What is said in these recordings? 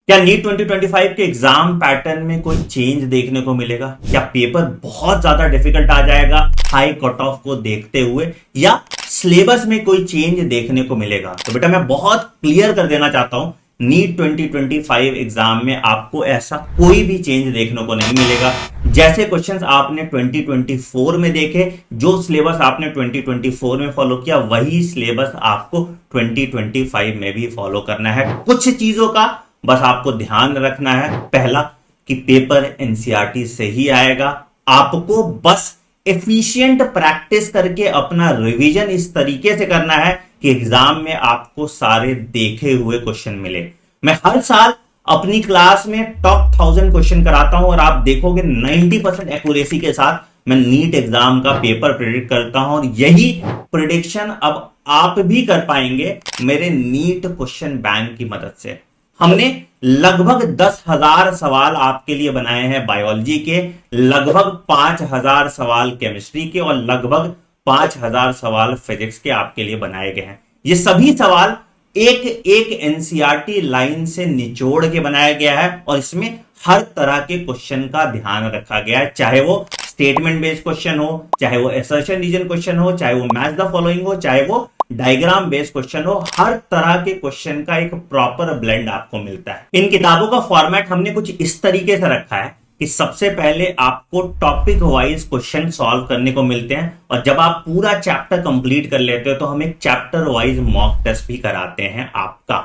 क्या नीट 2025 के exam pattern में कोई चेंज देखने को मिलेगा? क्या पेपर बहुत ज्यादा डिफिकल्ट आ जाएगा हाई कट ऑफ को देखते हुए, या सिलेबस में कोई चेंज देखने को मिलेगा? तो बेटा मैं बहुत क्लियर कर देना चाहता हूं, नीट 2025 एग्जाम में आपको ऐसा कोई भी चेंज देखने को नहीं मिलेगा। जैसे क्वेश्चंस आपने 2024 में देखे, जो सिलेबस आपने 2024 में फॉलो किया, वही सिलेबस आपको 2025 में भी फॉलो करना है। कुछ चीजों का बस आपको ध्यान रखना है। पहला कि पेपर एनसीईआरटी से ही आएगा। आपको बस एफिशिएंट प्रैक्टिस करके अपना रिवीजन इस तरीके से करना है कि एग्जाम में आपको सारे देखे हुए क्वेश्चन मिले। मैं हर साल अपनी क्लास में टॉप 1000 क्वेश्चन कराता हूं और आप देखोगे 90% एक्यूरेसी के साथ मैं नीट एग्जाम का पेपर प्रिडिक्ट करता हूं, और यही प्रिडिक्शन अब आप भी कर पाएंगे मेरे नीट क्वेश्चन बैंक की मदद से। हमने लगभग 10,000 सवाल आपके लिए बनाए हैं बायोलॉजी के, लगभग 5,000 सवाल केमिस्ट्री के, और लगभग 5,000 सवाल फिजिक्स के आपके लिए बनाए गए हैं। ये सभी सवाल एक एक एनसीईआरटी लाइन से निचोड़ के बनाया गया है, और इसमें हर तरह के क्वेश्चन का ध्यान रखा गया है, चाहे वो स्टेटमेंट बेस्ड क्वेश्चन हो, चाहे वो असर्शन रीजन क्वेश्चन हो, चाहे वो मैच द फॉलोइंग हो, चाहे वो डायग्राम बेस्ड क्वेश्चन हो। हर तरह के क्वेश्चन का एक प्रॉपर ब्लेंड आपको मिलता है। इन किताबों का फॉर्मेट हमने कुछ इस तरीके से रखा है कि सबसे पहले आपको टॉपिक वाइज क्वेश्चन सॉल्व करने को मिलते हैं, और जब आप पूरा चैप्टर कंप्लीट कर लेते हो तो हम एक चैप्टर वाइज मॉक टेस्ट भी कराते हैं आपका।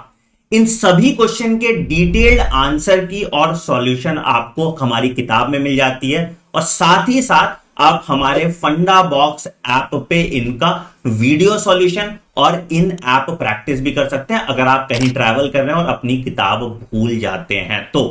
इन सभी क्वेश्चन के डिटेल्ड आंसर की और सॉल्यूशन आपको हमारी किताब में मिल जाती है, और साथ ही साथ आप हमारे फंडा बॉक्स ऐप पे इनका वीडियो सॉल्यूशन और इन ऐप प्रैक्टिस भी कर सकते हैं अगर आप कहीं ट्रैवल कर रहे हैं और अपनी किताब भूल जाते हैं तो।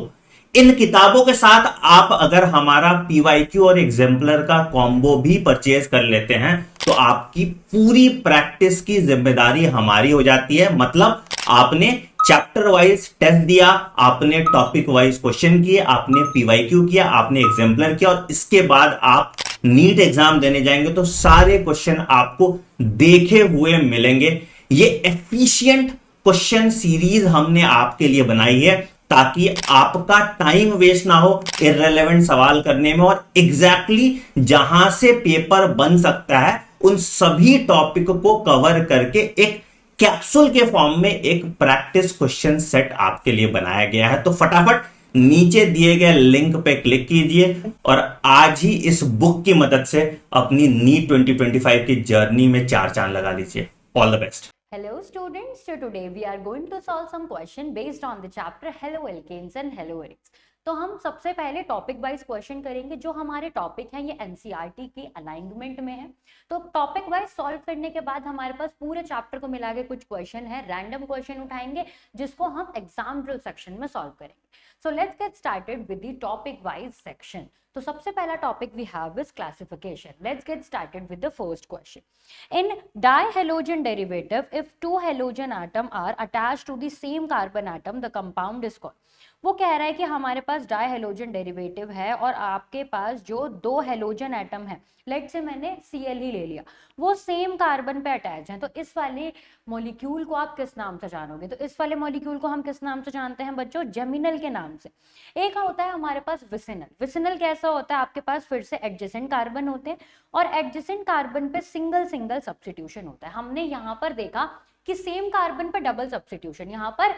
इन किताबों के साथ आप अगर हमारा पीवाईक्यू और एग्जाम्पलर का कॉम्बो भी परचेज कर लेते हैं तो आपकी पूरी प्रैक्टिस की जिम्मेदारी हमारी हो जाती है। मतलब आपने चैप्टर वाइज टेस्ट दिया, आपने टॉपिक वाइज क्वेश्चन किए, आपने पीवाईक्यू किया, आपने एग्जाम्पलर किया, और इसके बाद आप नीट एग्जाम देने जाएंगे तो सारे क्वेश्चन आपको देखे हुए मिलेंगे। ये एफिशिएंट क्वेश्चन सीरीज हमने आपके लिए बनाई है ताकि आपका टाइम वेस्ट ना हो इररिलेवेंट सवाल करने में, और एग्जैक्टली जहां से पेपर बन सकता है उन सभी टॉपिक को कवर करके एक कैप्सूल के फॉर्म में एक प्रैक्टिस क्वेश्चन सेट आपके लिए बनाया गया है। तो फटाफट नीचे दिए गए लिंक पे क्लिक कीजिए और आज ही इस बुक की मदद से अपनी नीट 2025 की जर्नी में चार चांद लगा लीजिए। All the best. Hello students, so today we are going to solve some question based on the chapter Hello Alkanes and Hello Arenes। तो हम सबसे पहले टॉपिक वाइज क्वेश्चन करेंगे। जो हमारे टॉपिक हैं ये एनसीईआरटी की अलाइनमेंट में है, तो टॉपिक वाइज सॉल्व करने के बाद हमारे पास पूरे चैप्टर को मिला के कुछ क्वेश्चन है, रैंडम क्वेश्चन उठाएंगे जिसको हम एग्जाम ड्रिल सेक्शन में सॉल्व करेंगे। So let's get started with the topic wise section. तो सबसे पहला topic we have is classification. Let's get started with the first question. In dihalogen derivative, if two halogen atom are attached to the same carbon atom, the compound is called। वो कह रहा है कि हमारे पास die halogen derivative है और आपके पास जो दो हेलोजन एटम है, लेट से मैंने Cl ही ले लिया, वो सेम कार्बन पे अटैच है, तो इस वाले मॉलिक्यूल को आप किस नाम से जानोगे? तो इस वाले मॉलिक्यूल को हम किस नाम से जानते हैं बच्चों? जेमिनल के नाम से। एक होता है हमारे पास विसिनल। विसिनल कैसा होता है? आपके पास फिर से एडजेसेंट कार्बन होते हैं और एडजेसेंट कार्बन पे सिंगल सिंगल सब्स्टिट्यूशन होता है। हमने यहाँ पर देखा कि सेम कार्बन पे डबल सब्स्टिट्यूशन, यहाँ पर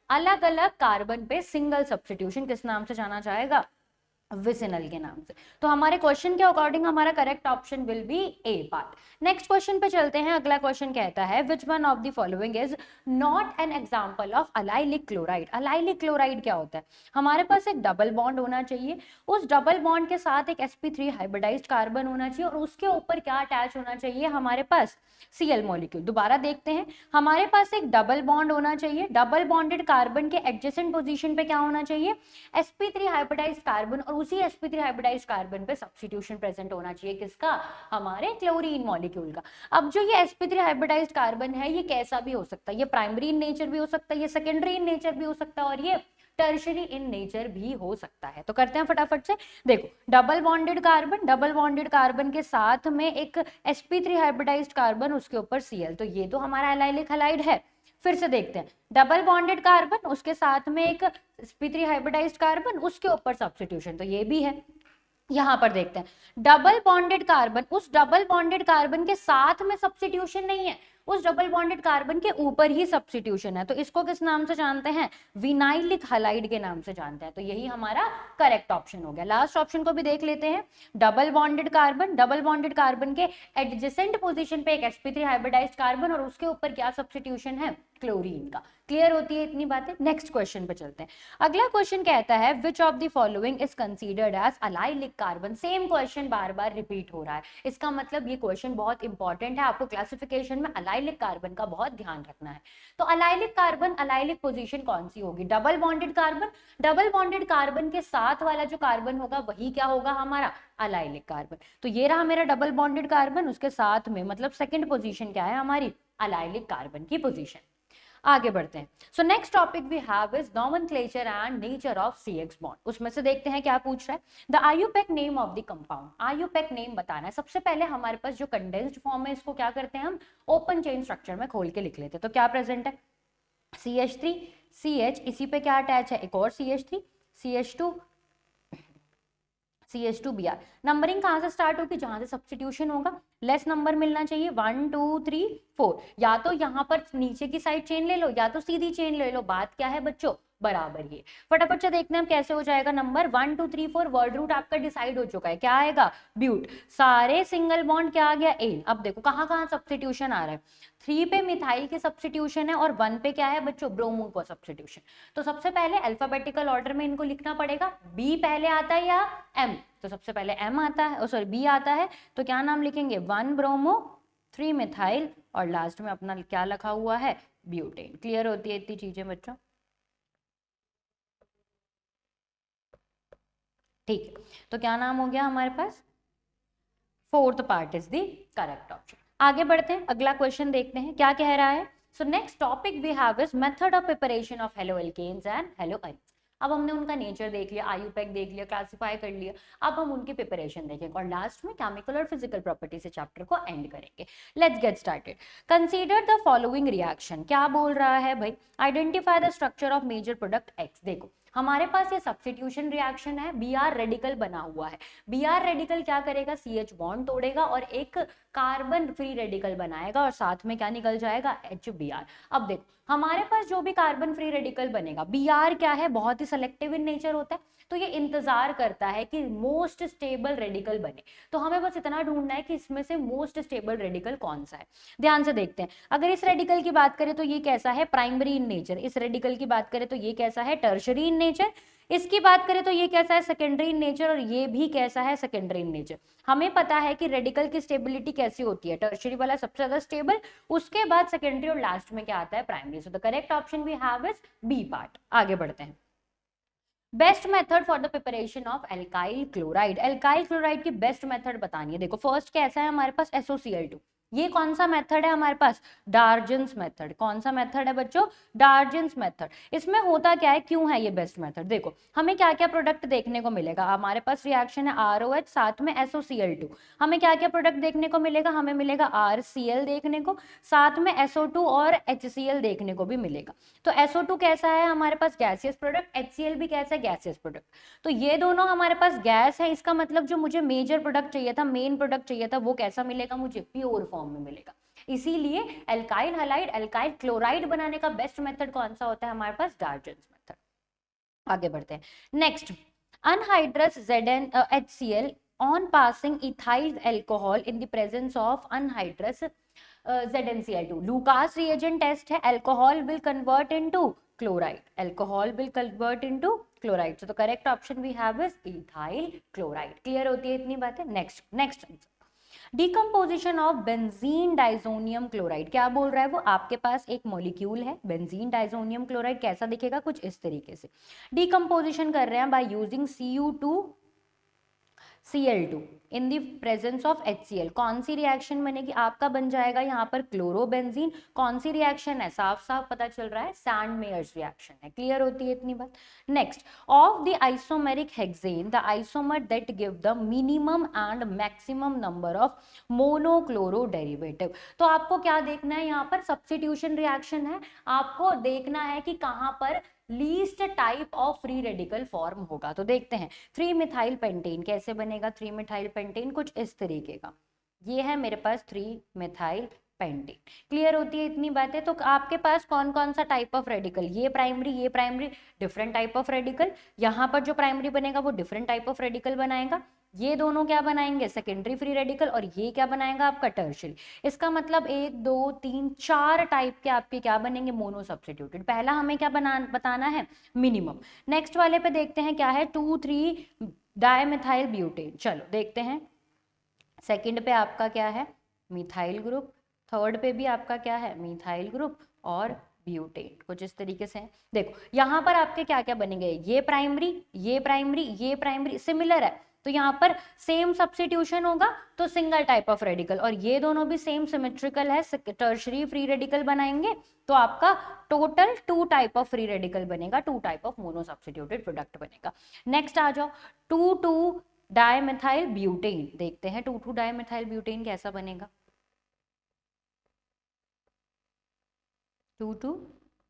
अलग अलग कार्बन पे सिंगल सब्स्टिट्यूशन किस नाम से जाना जाएगा? विसिनल के नाम से। तो हमारे क्वेश्चन के अकॉर्डिंग हमारा correct option will be A part. Next question पे चलते हैं। अगला क्वेश्चन कहता है which one of the following is not an example of allylic chloride. Allylic chloride क्या होता है? हमारे पास एक डबल बॉन्ड होना चाहिए, उस डबल बॉन्ड के साथ एक sp3 हाइब्रिडाइज्ड कार्बन होना चाहिए और उसके ऊपर क्या अटैच होना चाहिए? हमारे पास Cl मॉलिक्यूल। दोबारा देखते हैं, हमारे पास एक डबल बॉन्ड होना चाहिए, डबल बॉन्डेड कार्बन के एडजेसेंट पोजीशन पे क्या होना चाहिए? sp3 हाइब्रिडाइज्ड कार्बन, और उसी sp3 हाइब्रिडाइज्ड कार्बन पे सब्स्टिट्यूशन प्रेजेंट होना चाहिए किसका? हमारे क्लोरीन मॉलिक्यूल का। अब जो ये sp3 हाइब्रिडाइज्ड कार्बन है ये कैसा भी हो सकता है, ये प्राइमरी इन नेचर भी हो सकता है, ये सेकेंडरी इन नेचर भी हो सकता है, और ये टर्शरी इन नेचर भी हो सकता है। तो करते हैं फटाफट से। देखो, double bonded carbon, double bonded carbon के साथ में एक sp3 हाइब्रिडाइज्ड कार्बन, उसके ऊपर Cl, तो ये तो हमारा एलाइलिक हैलाइड है। फिर से देखते हैं, डबल बॉन्डेड कार्बन, उसके साथ में एक sp3 हाइब्रिडाइज्ड कार्बन, उसके ऊपर सब्स्टिट्यूशन, तो ये भी है। यहां पर देखते हैं डबल बॉन्डेड कार्बन, उस डबल बॉन्डेड कार्बन के साथ में सब्स्टिट्यूशन नहीं है, उस डबल बॉन्डेड कार्बन के ऊपर ही सब्स्टिट्यूशन है, तो इसको किस नाम से जानते हैं, विनाइलिक हैलाइड के नाम से जानते हैं। तो यही हमारा करेक्ट ऑप्शन हो गया। लास्ट ऑप्शन को भी देख लेते हैं, double bonded carbon, double bonded carbon के एडजेसेंट पोजीशन पे एक sp3 हाइब्रिडाइज्ड कार्बन और उसके ऊपर क्या सब्स्टिट्यूशन है, क्लोरीन का। क्लियर होती है इतनी बातें। नेक्स्ट क्वेश्चन पे चलते हैं। अगला क्वेश्चन कहता है which of the following is considered as allylic carbon. Same question बार बार रिपीट हो रहा है, इसका मतलब ये क्वेश्चन बहुत इंपॉर्टेंट है, आपको क्लासिफिकेशन में अलाइलिक कार्बन का बहुत ध्यान रखना है। तो अलाइलिक कार्बन, अलाइलिक पोजीशन कौन सी होगी, double bonded carbon, double bonded carbon के साथ वाला जो कार्बन होगा वही क्या होगा हमारा, अलाइलिक कार्बन। तो ये रहा मेरा डबल बॉन्डेड कार्बन, उसके साथ में मतलब सेकंड पोजीशन क्या है हमारी, अलाइलिक कार्बन की पोजीशन। आगे बढ़ते हैं। So next topic we have is nomenclature and nature of CX bond. उसमें से देखते हैं क्या पूछ रहा है, the IUPAC name of the compound. IUPAC name बताना है। सबसे पहले हमारे पास जो कंडेंस्ड फॉर्म है इसको क्या करते हैं हम, ओपन चेन स्ट्रक्चर में खोल के लिख लेते हैं। तो क्या प्रेजेंट है, CH3 CH, इसी पे क्या अटैच है, एक और CH3 CH2 CH2Br। नंबरिंग कहां से स्टार्ट होगी, जहां से सब्स्टिट्यूशन होगा, लेस नंबर मिलना चाहिए, 1 2 3 4। या तो यहां पर नीचे की साइड चेन ले लो या तो सीधी चेन ले लो, बात क्या है बच्चों, बराबर ही। फटाफट से देखते हैं हम कैसे हो जाएगा नंबर, 1 2 3 4 वर्ड रूट आपका डिसाइड हो चुका है, क्या आएगा, ब्यूट। सारे सिंगल बॉन्ड क्या आ गया, एन। अब देखो कहां कहां सब्स्टिट्यूशन आ रहा है, 3 पे मिथाइल की सब्स्टिट्यूशन है और 1 पे क्या है बच्चों, ब्रोमो का सब्स्टिट्यूशन। तो सबसे पहले अल्फाबेटिकल ऑर्डर में इनको लिखना पड़ेगा, बी पहले आता है या एम, तो सबसे पहले एम आता है, सॉरी बी आता है, तो क्या नाम लिखेंगे, 1 ब्रोमो 3 मिथाइल और लास्ट में अपना क्या लिखा हुआ है, ब्यूटेन। क्लियर होती है इतनी चीजें बच्चों, ठीक है। तो क्या नाम हो गया हमारे पास, fourth part is the correct option. आगे बढ़ते हैं, अगला क्वेश्चन देखते हैं क्या कह रहा है। So next topic we have is method of preparation of haloalkanes and haloalkanes. अब हमने उनका नेचर देख लिया, IUPAC देख लिया, क्लासिफाई कर लिया, अब हम उनकी प्रिपरेशन देखेंगे और लास्ट में केमिकल और फिजिकल प्रॉपर्टी से चैप्टर को एंड करेंगे। Let's get started. Consider the following reaction. क्या बोल रहा है भाई, identify the structure of major product X। देखो हमारे पास ये सब्स्टिट्यूशन रिएक्शन है, Br रेडिकल बना हुआ है, Br रेडिकल क्या करेगा, CH बॉन्ड तोड़ेगा और एक कार्बन फ्री रेडिकल बनाएगा और साथ में क्या निकल जाएगा, HBr। अब देखो हमारे पास जो भी कार्बन फ्री रेडिकल बनेगा, Br क्या है, बहुत ही सेलेक्टिव इन नेचर होता है, तो ये इंतजार करता है कि मोस्ट स्टेबल रेडिकल बने। तो हमें बस इतना ढूंढना है कि इसमें से मोस्ट स्टेबल रेडिकल कौन सा है। ध्यान से देखते हैं, अगर इस रेडिकल की बात करें तो ये कैसा है, प्राइमरी इन नेचर। इस रेडिकल की बात करें तो ये कैसा है, टर्शरी इन नेचर। इसकी बात करें तो ये कैसा है, सेकेंडरी इन नेचर, और ये भी कैसा है, सेकेंडरी इन नेचर। हमें पता है कि रेडिकल की स्टेबिलिटी कैसी होती है, टर्शरी वाला सबसे ज्यादा स्टेबल, उसके बाद सेकेंडरी और लास्ट में क्या आता है, primary. So the correct option we have is B part. आगे बढ़ते हैं। Best method for the preparation of alkyl chloride. Alkyl chloride की बेस्ट मेथड बतानी है। देखो फर्स्ट कैसा है हमारे पास, SOCl2। ये कौन सा मेथड है हमारे पास, डार्जन्स मेथड। कौन सा मेथड है बच्चों, डार्जन्स मेथड। इसमें होता क्या है, क्यों है ये बेस्ट मेथड, देखो हमें क्या क्या प्रोडक्ट देखने को मिलेगा। हमारे पास रिएक्शन है ROH साथ में SOCl2। हमें क्या क्या प्रोडक्ट देखने को मिलेगा, हमें मिलेगा RCl देखने को, साथ में SO2 और HCl देखने को भी मिलेगा। तो SO2 कैसा है हमारे पास, गैसियस प्रोडक्ट, HCl भी कैसा है, गैसियस प्रोडक्ट। तो ये दोनों हमारे पास गैस है, इसका मतलब जो मुझे मेजर प्रोडक्ट चाहिए था, मेन प्रोडक्ट चाहिए था, वो कैसा मिलेगा मुझे, प्योर फॉर्म में मिलेगा। इसीलिए एल्काइल हैलाइड, एल्काइल क्लोराइड बनाने का बेस्ट मेथड कौन सा होता है हमारे पास, डार्जन्स मेथड। आगे बढ़ते हैं। Next, anhydrous HCl on passing ethyl alcohol in the presence of anhydrous ZnCl2. Lucas reagent test है, alcohol will convert into chloride. Alcohol will convert into chloride. So the correct option we have is ethyl chloride. Clear होती है इतनी बातें। Next decomposition of benzene diazonium chloride. क्या बोल रहा है वो, आपके पास एक मॉलिक्यूल है बेंजीन डाइजोनियम क्लोराइड, कैसा दिखेगा, कुछ इस तरीके से। डिकम्पोजिशन कर रहे हैं by using Cl2 in the presence of HCl कौन सी रिएक्शन बनेगी, आपका बन जाएगा यहाँ पर क्लोरोबेंजीन। कौन सी रिएक्शन है, साफ साफ पता चल रहा है, सैंडमेयर्स रिएक्शन है। क्लियर होती है इतनी बात। Next, of the isomeric hexane the isomer that give the minimum and maximum number of monochloro derivative. तो आपको क्या देखना है, यहाँ पर सब्स्टिट्यूशन रिएक्शन है, आपको देखना है कि कहाँ पर least type of free radical form होगा। तो देखते हैं 3 मिथाइल पेंटेन कैसे बनेगा। 3 मिथाइल पेंटेन कुछ इस तरीके का, ये है मेरे पास 3 मिथाइल पेंटेन। क्लियर होती है इतनी बातें। तो आपके पास कौन कौन सा टाइप ऑफ रेडिकल, ये primary different type of radical, यहाँ पर जो प्राइमरी बनेगा वो डिफरेंट टाइप ऑफ रेडिकल बनाएगा, ये दोनों क्या बनाएंगे, सेकेंडरी फ्री रेडिकल, और ये क्या बनाएगा आपका टर्शियरी। इसका मतलब 1 2 3 4 टाइप के आपके क्या बनेंगे, मोनो सब्स्टिट्यूटेड। पहला हमें क्या बताना है, मिनिमम। नेक्स्ट वाले पे देखते हैं क्या है, 2 3 डायमिथाइल ब्यूटेन। चलो देखते हैं, सेकंड पे आपका क्या है, मिथाइल ग्रुप, थर्ड पे भी आपका क्या है, मिथाइल ग्रुप और ब्यूटेन, कुछ इस तरीके से है। देखो यहाँ पर आपके क्या क्या बनेंगे, ये प्राइमरी सिमिलर है, तो यहाँ पर सेम सब्स्टिट्यूशन होगा तो सिंगल टाइप ऑफ रेडिकल, और ये दोनों भी सेम सिमेट्रिकल है, टर्शरी फ्री रेडिकल बनाएंगे तो आपका total 2 type of free radical बनेगा, 2 type of mono substituted product बनेगा। नेक्स्ट आ जाओ 2 डायमिथाइल ब्यूटेन, देखते हैं 2 डायमिथाइल ब्यूटेन कैसा बनेगा। 2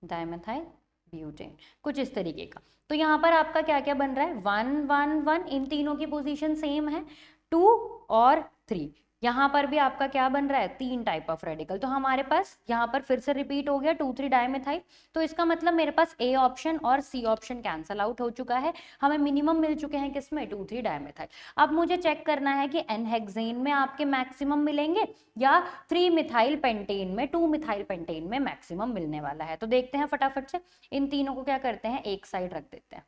डायमिथाइल ब्यूटेन कुछ इस तरीके का। तो यहाँ पर आपका क्या क्या बन रहा है, 1 1 1, इन तीनों की पोजीशन सेम है, 2 और 3। यहाँ पर भी आपका क्या बन रहा है, 3 टाइप ऑफ रेडिकल। तो हमारे पास यहाँ पर फिर से रिपीट हो गया 2 3 डायमिथाइल। तो इसका मतलब मेरे पास ए ऑप्शन और सी ऑप्शन कैंसल आउट हो चुका है, हमें मिनिमम मिल चुके हैं किसमें, 2 3 डायमिथाइल। अब मुझे चेक करना है कि एन-हेक्सेन में आपके मैक्सिमम मिलेंगे या 3 मिथाइल पेंटेन में, 2 मिथाइल पेंटेन में मैक्सिमम मिलने वाला है। तो देखते हैं फटाफट से, इन तीनों को क्या करते हैं, एक साइड रख देते हैं।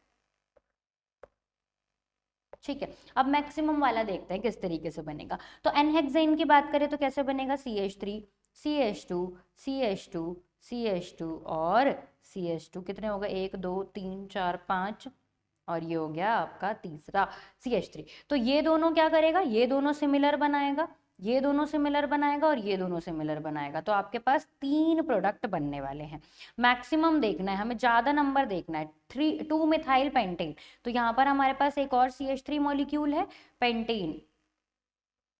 ठीक है, अब मैक्सिमम वाला देखते हैं किस तरीके से बनेगा। तो एन-हेक्सेन की बात करें तो कैसे बनेगा, CH3 CH2 CH2 CH2 और CH2, कितने हो गए, 1 2 3 4 5, और ये हो गया आपका तीसरा CH3। तो ये दोनों क्या करेगा, ये दोनों सिमिलर बनाएगा, ये दोनों सिमिलर बनाएगा और ये दोनों सिमिलर बनाएगा। तो आपके पास 3 प्रोडक्ट बनने वाले हैं। मैक्सिमम देखना है हमें, ज्यादा नंबर देखना है। 2 मिथाइल पेंटेन, तो यहाँ पर हमारे पास एक और CH3 मॉलिक्यूल है, पेंटेन।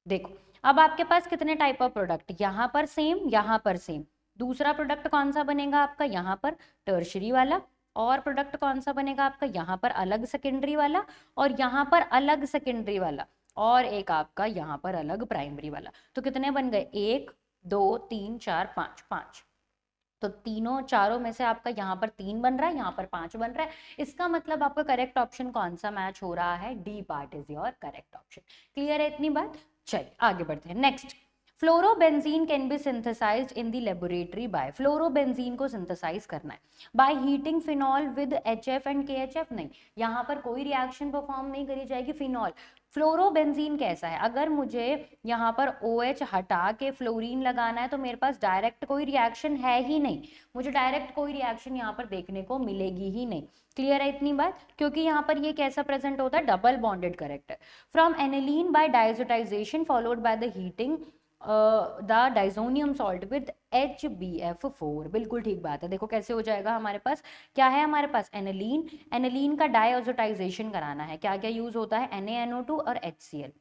देखो अब आपके पास कितने टाइप ऑफ प्रोडक्ट, यहाँ पर सेम, यहाँ पर सेम। दूसरा प्रोडक्ट कौन सा बनेगा आपका, यहाँ पर टर्शरी वाला, और प्रोडक्ट कौन सा बनेगा आपका, यहाँ पर अलग सेकेंडरी वाला, और यहाँ पर अलग सेकेंडरी वाला, और एक आपका यहाँ पर अलग प्राइमरी वाला। तो कितने बन गए, 1 2 3 4 5, 5। तो तीनों चारों में से आपका यहाँ पर 3 बन रहा है, यहाँ पर 5 बन रहा है। इसका मतलब आपका करेक्ट ऑप्शन कौन सा मैच हो रहा है, D part is your correct option. Clear है इतनी बात। चलिए आगे बढ़ते हैं। Next, fluorobenzene can be synthesized in the laboratory by, fluorobenzene को सिंथेसाइज करना है by heating phenol with HF and KHF। नहीं, यहाँ पर कोई रिएक्शन परफॉर्म नहीं करी जाएगी। फिनॉल, फ्लोरोबेंजीन कैसा है, अगर मुझे यहाँ पर OH हटा के फ्लोरीन लगाना है तो मेरे पास डायरेक्ट कोई रिएक्शन है ही नहीं, मुझे डायरेक्ट कोई रिएक्शन यहाँ पर देखने को मिलेगी ही नहीं। क्लियर है इतनी बात, क्योंकि यहाँ पर ये कैसा प्रेजेंट होता है, double bonded character. From aniline by diazotization followed by the heating the diazonium salt with HBF4। बिल्कुल ठीक बात है। देखो कैसे हो जाएगा, हमारे पास क्या है, हमारे पास एनिलीन, एनिलीन का डायजोटाइजेशन कराना है, क्या क्या यूज होता है, NaNO2 और HCl।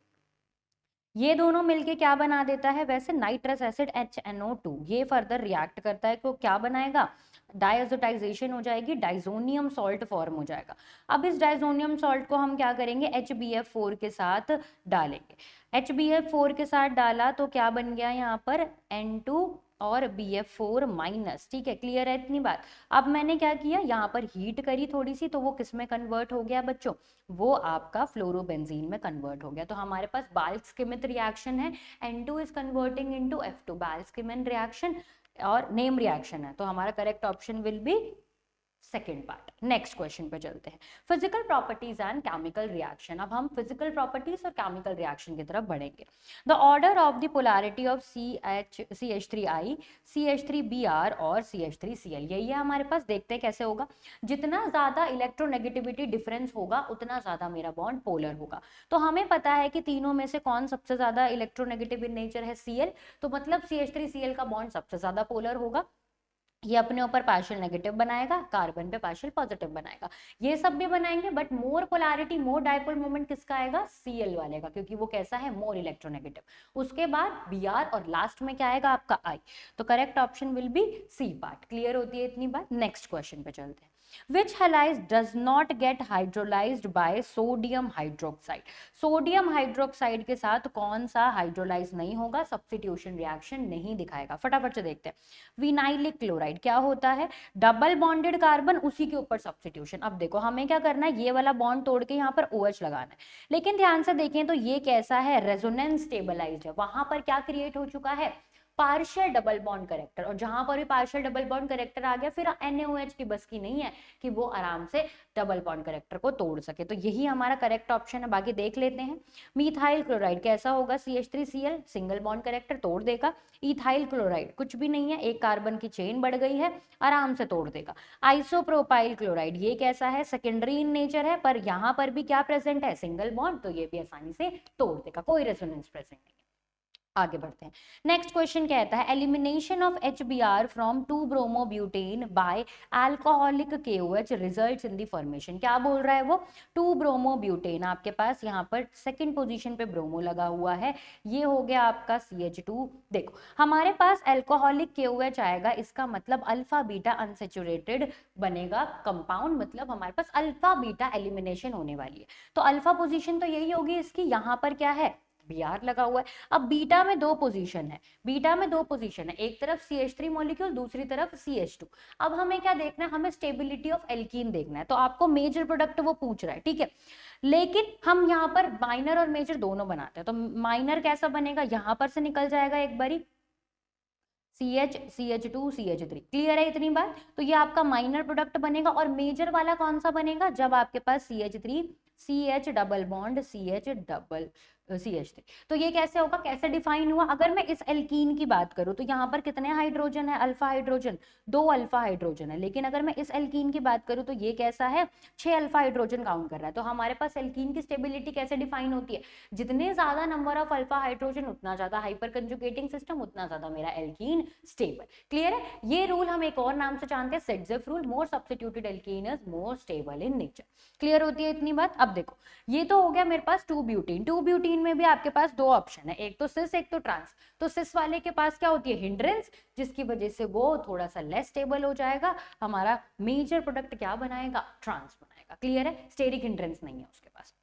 ये दोनों मिलके क्या बना देता है, वैसे नाइट्रस एसिड HNO2। ये फर्दर रिएक्ट करता है तो क्या बनाएगा, डायजोटाइजेशन हो जाएगी, डाइजोनियम सॉल्ट फॉर्म हो जाएगा। अब इस डाइजोनियम सॉल्ट को हम क्या करेंगे, HBF4 के साथ डालेंगे। HBF4 के साथ डाला तो क्या बन गया यहाँ पर, N2 और BF4 माइनस। ठीक है, क्लियर है इतनी बात। अब मैंने क्या किया, यहाँ पर हीट करी थोड़ी सी, तो वो किस में कन्वर्ट हो गया बच्चों, वो आपका फ्लोरोबेंजीन में कन्वर्ट हो गया। तो हमारे पास बाल्क-स्किमित रिएक्शन है, N2 is converting into F2, Balz Schiemann reaction और नेम रिएक्शन है। तो हमारा correct option will be second part. Next question पे चलते हैं, physical properties and chemical reaction. अब हम फिजिकल प्रॉपर्टीज और केमिकल रिएक्शन की तरफ बढ़ेंगे। The order of the polarity of CH3I, CH3Br और CH3Cl, यही है हमारे पास। देखते हैं कैसे होगा। जितना ज्यादा इलेक्ट्रोनेगेटिविटी डिफरेंस होगा उतना ज्यादा मेरा बॉन्ड पोलर होगा। तो हमें पता है कि तीनों में से कौन सबसे ज्यादा इलेक्ट्रोनेगेटिव इन नेचर है, Cl। तो मतलब CH3Cl का बॉन्ड सबसे ज्यादा पोलर होगा। ये अपने ऊपर पार्शियल नेगेटिव बनाएगा, कार्बन पे पार्शियल पॉजिटिव बनाएगा, ये सब भी बनाएंगे, but more polarity, more dipole moment किसका आएगा, Cl वाले का, क्योंकि वो कैसा है, मोर इलेक्ट्रोनेगेटिव। उसके बाद Br और लास्ट में क्या आएगा आपका I। तो correct option will be C part. Clear होती है इतनी बात। नेक्स्ट क्वेश्चन पे चलते हैं। Which halide does not get hydrolyzed by sodium hydroxide? Sodium hydroxide के साथ कौन सा हाइड्रोलाइज नहीं होगा, सब्स्टिट्यूशन रिएक्शन नहीं दिखाएगा। फटाफट से देखते हैं। विनाइलिक क्लोराइड क्या होता है, डबल बॉन्डेड कार्बन, उसी के ऊपर सब्स्टिट्यूशन। अब देखो हमें क्या करना है, ये वाला बॉन्ड तोड़ के यहाँ पर OH लगाना है। लेकिन ध्यान से देखें तो ये कैसा है, रेजोनेंस स्टेबलाइज्ड है। वहां पर क्या क्रिएट हो चुका है, पार्शियल डबल बॉन्ड करेक्टर। और जहां पर भी पार्शियल डबल बॉन्ड करेक्टर आ गया, फिर NaOH की बस की नहीं है कि वो आराम से डबल बॉन्ड करेक्टर को तोड़ सके। तो यही हमारा करेक्ट ऑप्शन है। बाकी देख लेते हैं। मीथाइल क्लोराइड कैसा होगा, CH3Cl, सिंगल बॉन्ड करेक्टर तोड़ देगा। इथाइल क्लोराइड कुछ भी नहीं है, एक कार्बन की चेन बढ़ गई है, आराम से तोड़ देगा। आइसोप्रोपाइल क्लोराइड ये कैसा है, सेकेंडरी इन नेचर है, पर यहाँ पर भी क्या प्रेजेंट है, सिंगल बॉन्ड, तो ये भी आसानी से तोड़ देगा, कोई रेजोनेंस प्रेजेंट नहीं। आगे बढ़ते हैं। नेक्स्ट क्वेश्चन कहता है, elimination of HBr from two bromobutane by alcoholic KOH results in the formation. क्या बोल रहा है वो, 2-ब्रोमोब्यूटेन, आपके पास यहाँ पर सेकंड पोजीशन पे ब्रोमो लगा हुआ है, ये हो गया आपका CH2। देखो हमारे पास अल्कोहलिक KOH आएगा, इसका मतलब अल्फा बीटा अनसेचुरेटेड बनेगा कंपाउंड, मतलब हमारे पास अल्फा बीटा एलिमिनेशन होने वाली है। तो अल्फा पोजीशन तो यही होगी इसकी, यहाँ पर क्या है, Br लगा हुआ है। अब बीटा में दो पोजीशन है, बीटा में दो पोजीशन है, एक तरफ CH3 मॉलिक्यूल, दूसरी तरफ CH2। अब हमें क्या देखना है, हमें स्टेबिलिटी ऑफ एल्कीन देखना है। तो आपको मेजर प्रोडक्ट वो पूछ रहा है, ठीक है। लेकिन हम यहाँ पर माइनर और मेजर दोनों बनाते हैं। तो माइनर कैसा बनेगा, यहाँ पर से निकल जाएगा एक बारी CH, CH2, CH3। क्लियर है इतनी बात। तो ये आपका माइनर प्रोडक्ट बनेगा। और मेजर वाला कौन सा बनेगा, जब आपके पास CH3 CH double bond CH double CH3। तो ये कैसे होगा, कैसे डिफाइन हुआ, अगर मैं इस एल्कीन की बात करूं तो यहाँ पर कितने हाइड्रोजन है, अल्फा हाइड्रोजन, 2 अल्फा हाइड्रोजन है। लेकिन अगर मैं इस एल्कीन की बात करूं तो ये कैसा है, 6 अल्फा हाइड्रोजन काउंट कर रहा है। तो हमारे पास एल्कीन की स्टेबिलिटी कैसे डिफाइन होती है, जितने ज्यादा नंबर ऑफ अल्फा हाइड्रोजन उतना ज्यादा हाइपर कंजुगेटिंग सिस्टम, उतना ज्यादा मेरा एल्कीन स्टेबल। क्लियर है। ये रूल हम एक और नाम से जानते हैं, Saytzeff rule, more substituted alkene is more stable in nature. Clear होती है इतनी बात। अब देखो ये तो हो गया मेरे पास 2-ब्यूटीन। 2-ब्यूटीन में भी आपके पास दो ऑप्शन है, एक तो सिस एक तो ट्रांस। तो सिस वाले के पास क्या होती है, हिंड्रेंस, जिसकी वजह से वो थोड़ा सा लेस स्टेबल हो जाएगा। हमारा मेजर प्रोडक्ट क्या बनाएगा, ट्रांस बनाएगा। क्लियर है, स्टेरिक हिंड्रेंस नहीं है उसके पास।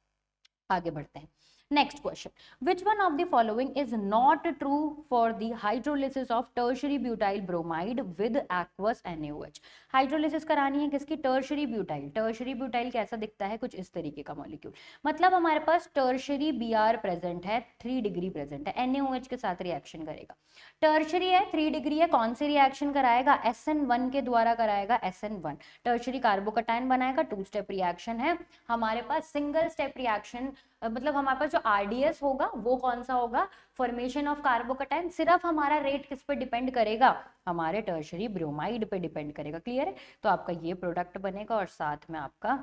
आगे बढ़ते हैं। Next question, which one of the following is not true for the hydrolysis of tertiary butyl bromide with aqueous NaOH? Hydrolysis करानी है किसकी, टर्शरी ब्यूटाइल। टर्शरी ब्यूटाइल कैसा दिखता है, कुछ इस तरीके का मॉलिक्यूल। मतलब हमारे पास टर्शरी Br प्रेजेंट है, 3 डिग्री प्रेजेंट है, NaOH के साथ रिएक्शन करेगा। टर्शरी है, 3 डिग्री है, कौन सी रिएक्शन कराएगा, SN1 के द्वारा कराएगा, SN1 टर्शरी कार्बोकटायन बनाएगा। 2 स्टेप रिएक्शन है हमारे पास। सिंगल स्टेप रिएक्शन मतलब हमारे पास जो RDS होगा वो कौन सा होगा, फॉर्मेशन ऑफ कार्बोकटायन। सिर्फ हमारा रेट किस पे डिपेंड करेगा, हमारे टर्शरी ब्रोमाइड पे डिपेंड करेगा। क्लियर है। तो आपका ये प्रोडक्ट बनेगा और साथ में आपका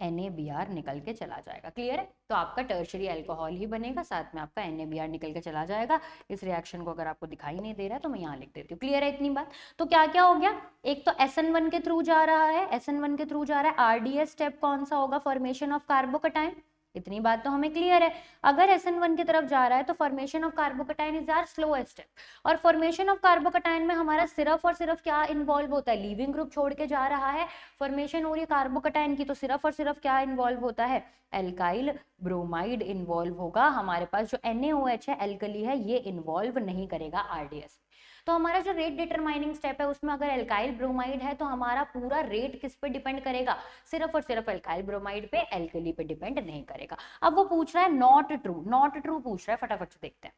NaBr निकल के चला जाएगा। क्लियर है। तो आपका टर्शरी अल्कोहल ही बनेगा, साथ में आपका NaBr निकल के चला जाएगा। इस रिएक्शन को अगर आपको दिखाई नहीं दे रहा है तो मैं यहाँ लिख देती हूँ। क्लियर है इतनी बात। तो क्या क्या हो गया, एक तो SN1 के थ्रू जा रहा है, SN1 के थ्रू जा रहा है। RDS स्टेप कौन सा होगा, फॉर्मेशन ऑफ कार्बोकटायन। इतनी बात तो हमें क्लियर है। अगर SN1 की तरफ जा रहा है तो formation of carbocation is our slowest step. और फॉर्मेशन ऑफ कार्बोकटायन में हमारा सिर्फ और सिर्फ क्या इन्वॉल्व होता है, लीविंग ग्रुप छोड़ के जा रहा है, फॉर्मेशन हो रही है कार्बोकटायन की, तो सिर्फ और सिर्फ क्या इन्वॉल्व होता है, एल्काइल ब्रोमाइड इन्वॉल्व होगा। हमारे पास जो NaOH है, एल्कली है, ये इन्वॉल्व नहीं करेगा RDS। तो हमारा जो रेट डिटरमाइनिंग स्टेप है उसमें अगर एल्काइल ब्रोमाइड है तो हमारा पूरा रेट किस पे डिपेंड करेगा, सिर्फ और सिर्फ एल्काइल ब्रोमाइड पे, एल्कली पे डिपेंड नहीं करेगा। अब वो पूछ रहा है नॉट ट्रू, नॉट ट्रू पूछ रहा है, फटाफट से देखते हैं।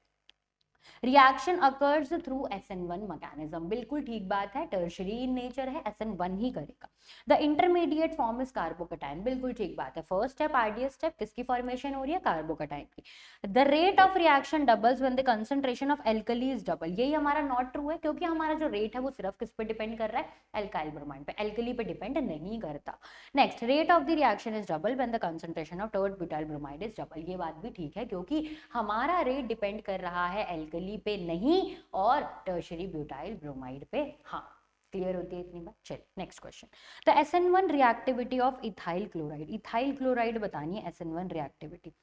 Reaction occurs through SN1 mechanism, बिल्कुल ठीक बात है, टर्शरी इन नेचर है, SN1 ही करेगा। The intermediate form is carbocation, बिल्कुल ठीक बात है। फर्स्ट स्टेप आइडियल स्टेप, किसकी फॉर्मेशन हो रही है, कार्बोकेटाइन की। The rate of reaction doubles when the concentration of alkali is double, यही हमारा नॉट ट्रू है, क्योंकि हमारा जो रेट है वो सिर्फ किस पे डिपेंड कर रहा है, एल्काइल ब्रोमाइड पे, एल्कली पे डिपेंड नहीं करता। Next, rate of the reaction is double when the concentration of टर्ड butyl bromide is double, ये बात भी ठीक है, क्योंकि हमारा रेट डिपेंड कर रहा है एल्कली पे नहीं और टर्शरी ब्यूटाइल ब्रोमाइड पे। हाँ, क्लियर होती है इतनी बात। चलिए next question, the SN1 reactivity of ethyl chloride, ethyl chloride बतानी है SN1 रिएक्टिविटी।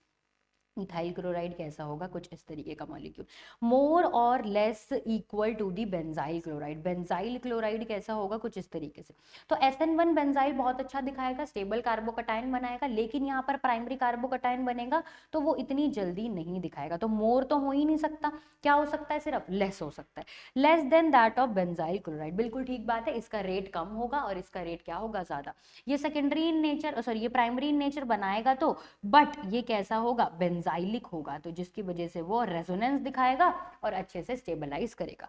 इथाइल क्लोराइड कैसा होगा, कुछ इस तरीके का मॉलिक्यूल, मोर और less equal to the benzyl chloride, benzyl chloride कैसा होगा, कुछ इस तरीके से। तो SN1 बेंजाइल बहुत अच्छा दिखाएगा, स्टेबल कार्बोकेटाइन बनाएगा, लेकिन यहाँ पर प्राइमरी कार्बोकेटाइन बनेगा तो वो इतनी जल्दी नहीं दिखाएगा। तो मोर तो हो ही नहीं सकता, क्या हो सकता है, सिर्फ लेस हो सकता है, less than that of benzyl chloride, बिल्कुल ठीक बात है, इसका रेट कम होगा और इसका रेट क्या होगा, ज्यादा। ये सेकेंडरी इन नेचर, सॉरी ये प्राइमरी इन नेचर बनाएगा तो, बट ये कैसा होगा, बेंजाइलिक होगा, तो जिसकी वजह से वो रेजोनेंस दिखाएगा और अच्छे से स्टेबलाइज करेगा।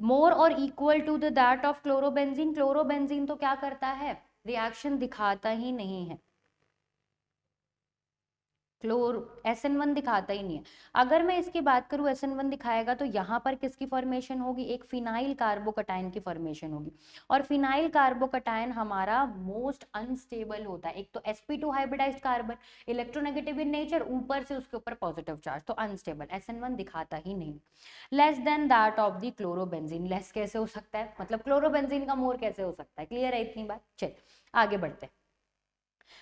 मोर और equal to the that of chlorobenzene, chlorobenzene तो क्या करता है, रिएक्शन दिखाता ही नहीं है, क्लोर SN1 दिखाता ही नहीं है। अगर मैं इसकी बात करूं SN1 दिखाएगा तो यहाँ पर किसकी फॉर्मेशन होगी, एक फिनाइल कार्बोकेटाइन की फॉर्मेशन होगी, और फिनाइल कार्बोकेटाइन हमारा मोस्ट अनस्टेबल होता है। एक तो sp2 hybridised carbon, electronegative in nature, ऊपर से उसके ऊपर पॉजिटिव चार्ज, तो अनस्टेबल, SN1 दिखाता ही नहीं। Less than that of the chlorobenzene, less कैसे हो सकता है, मतलब क्लोरोबेंजीन का मोर कैसे हो सकता है, क्लियर है इतनी बात। चल आगे बढ़ते हैं।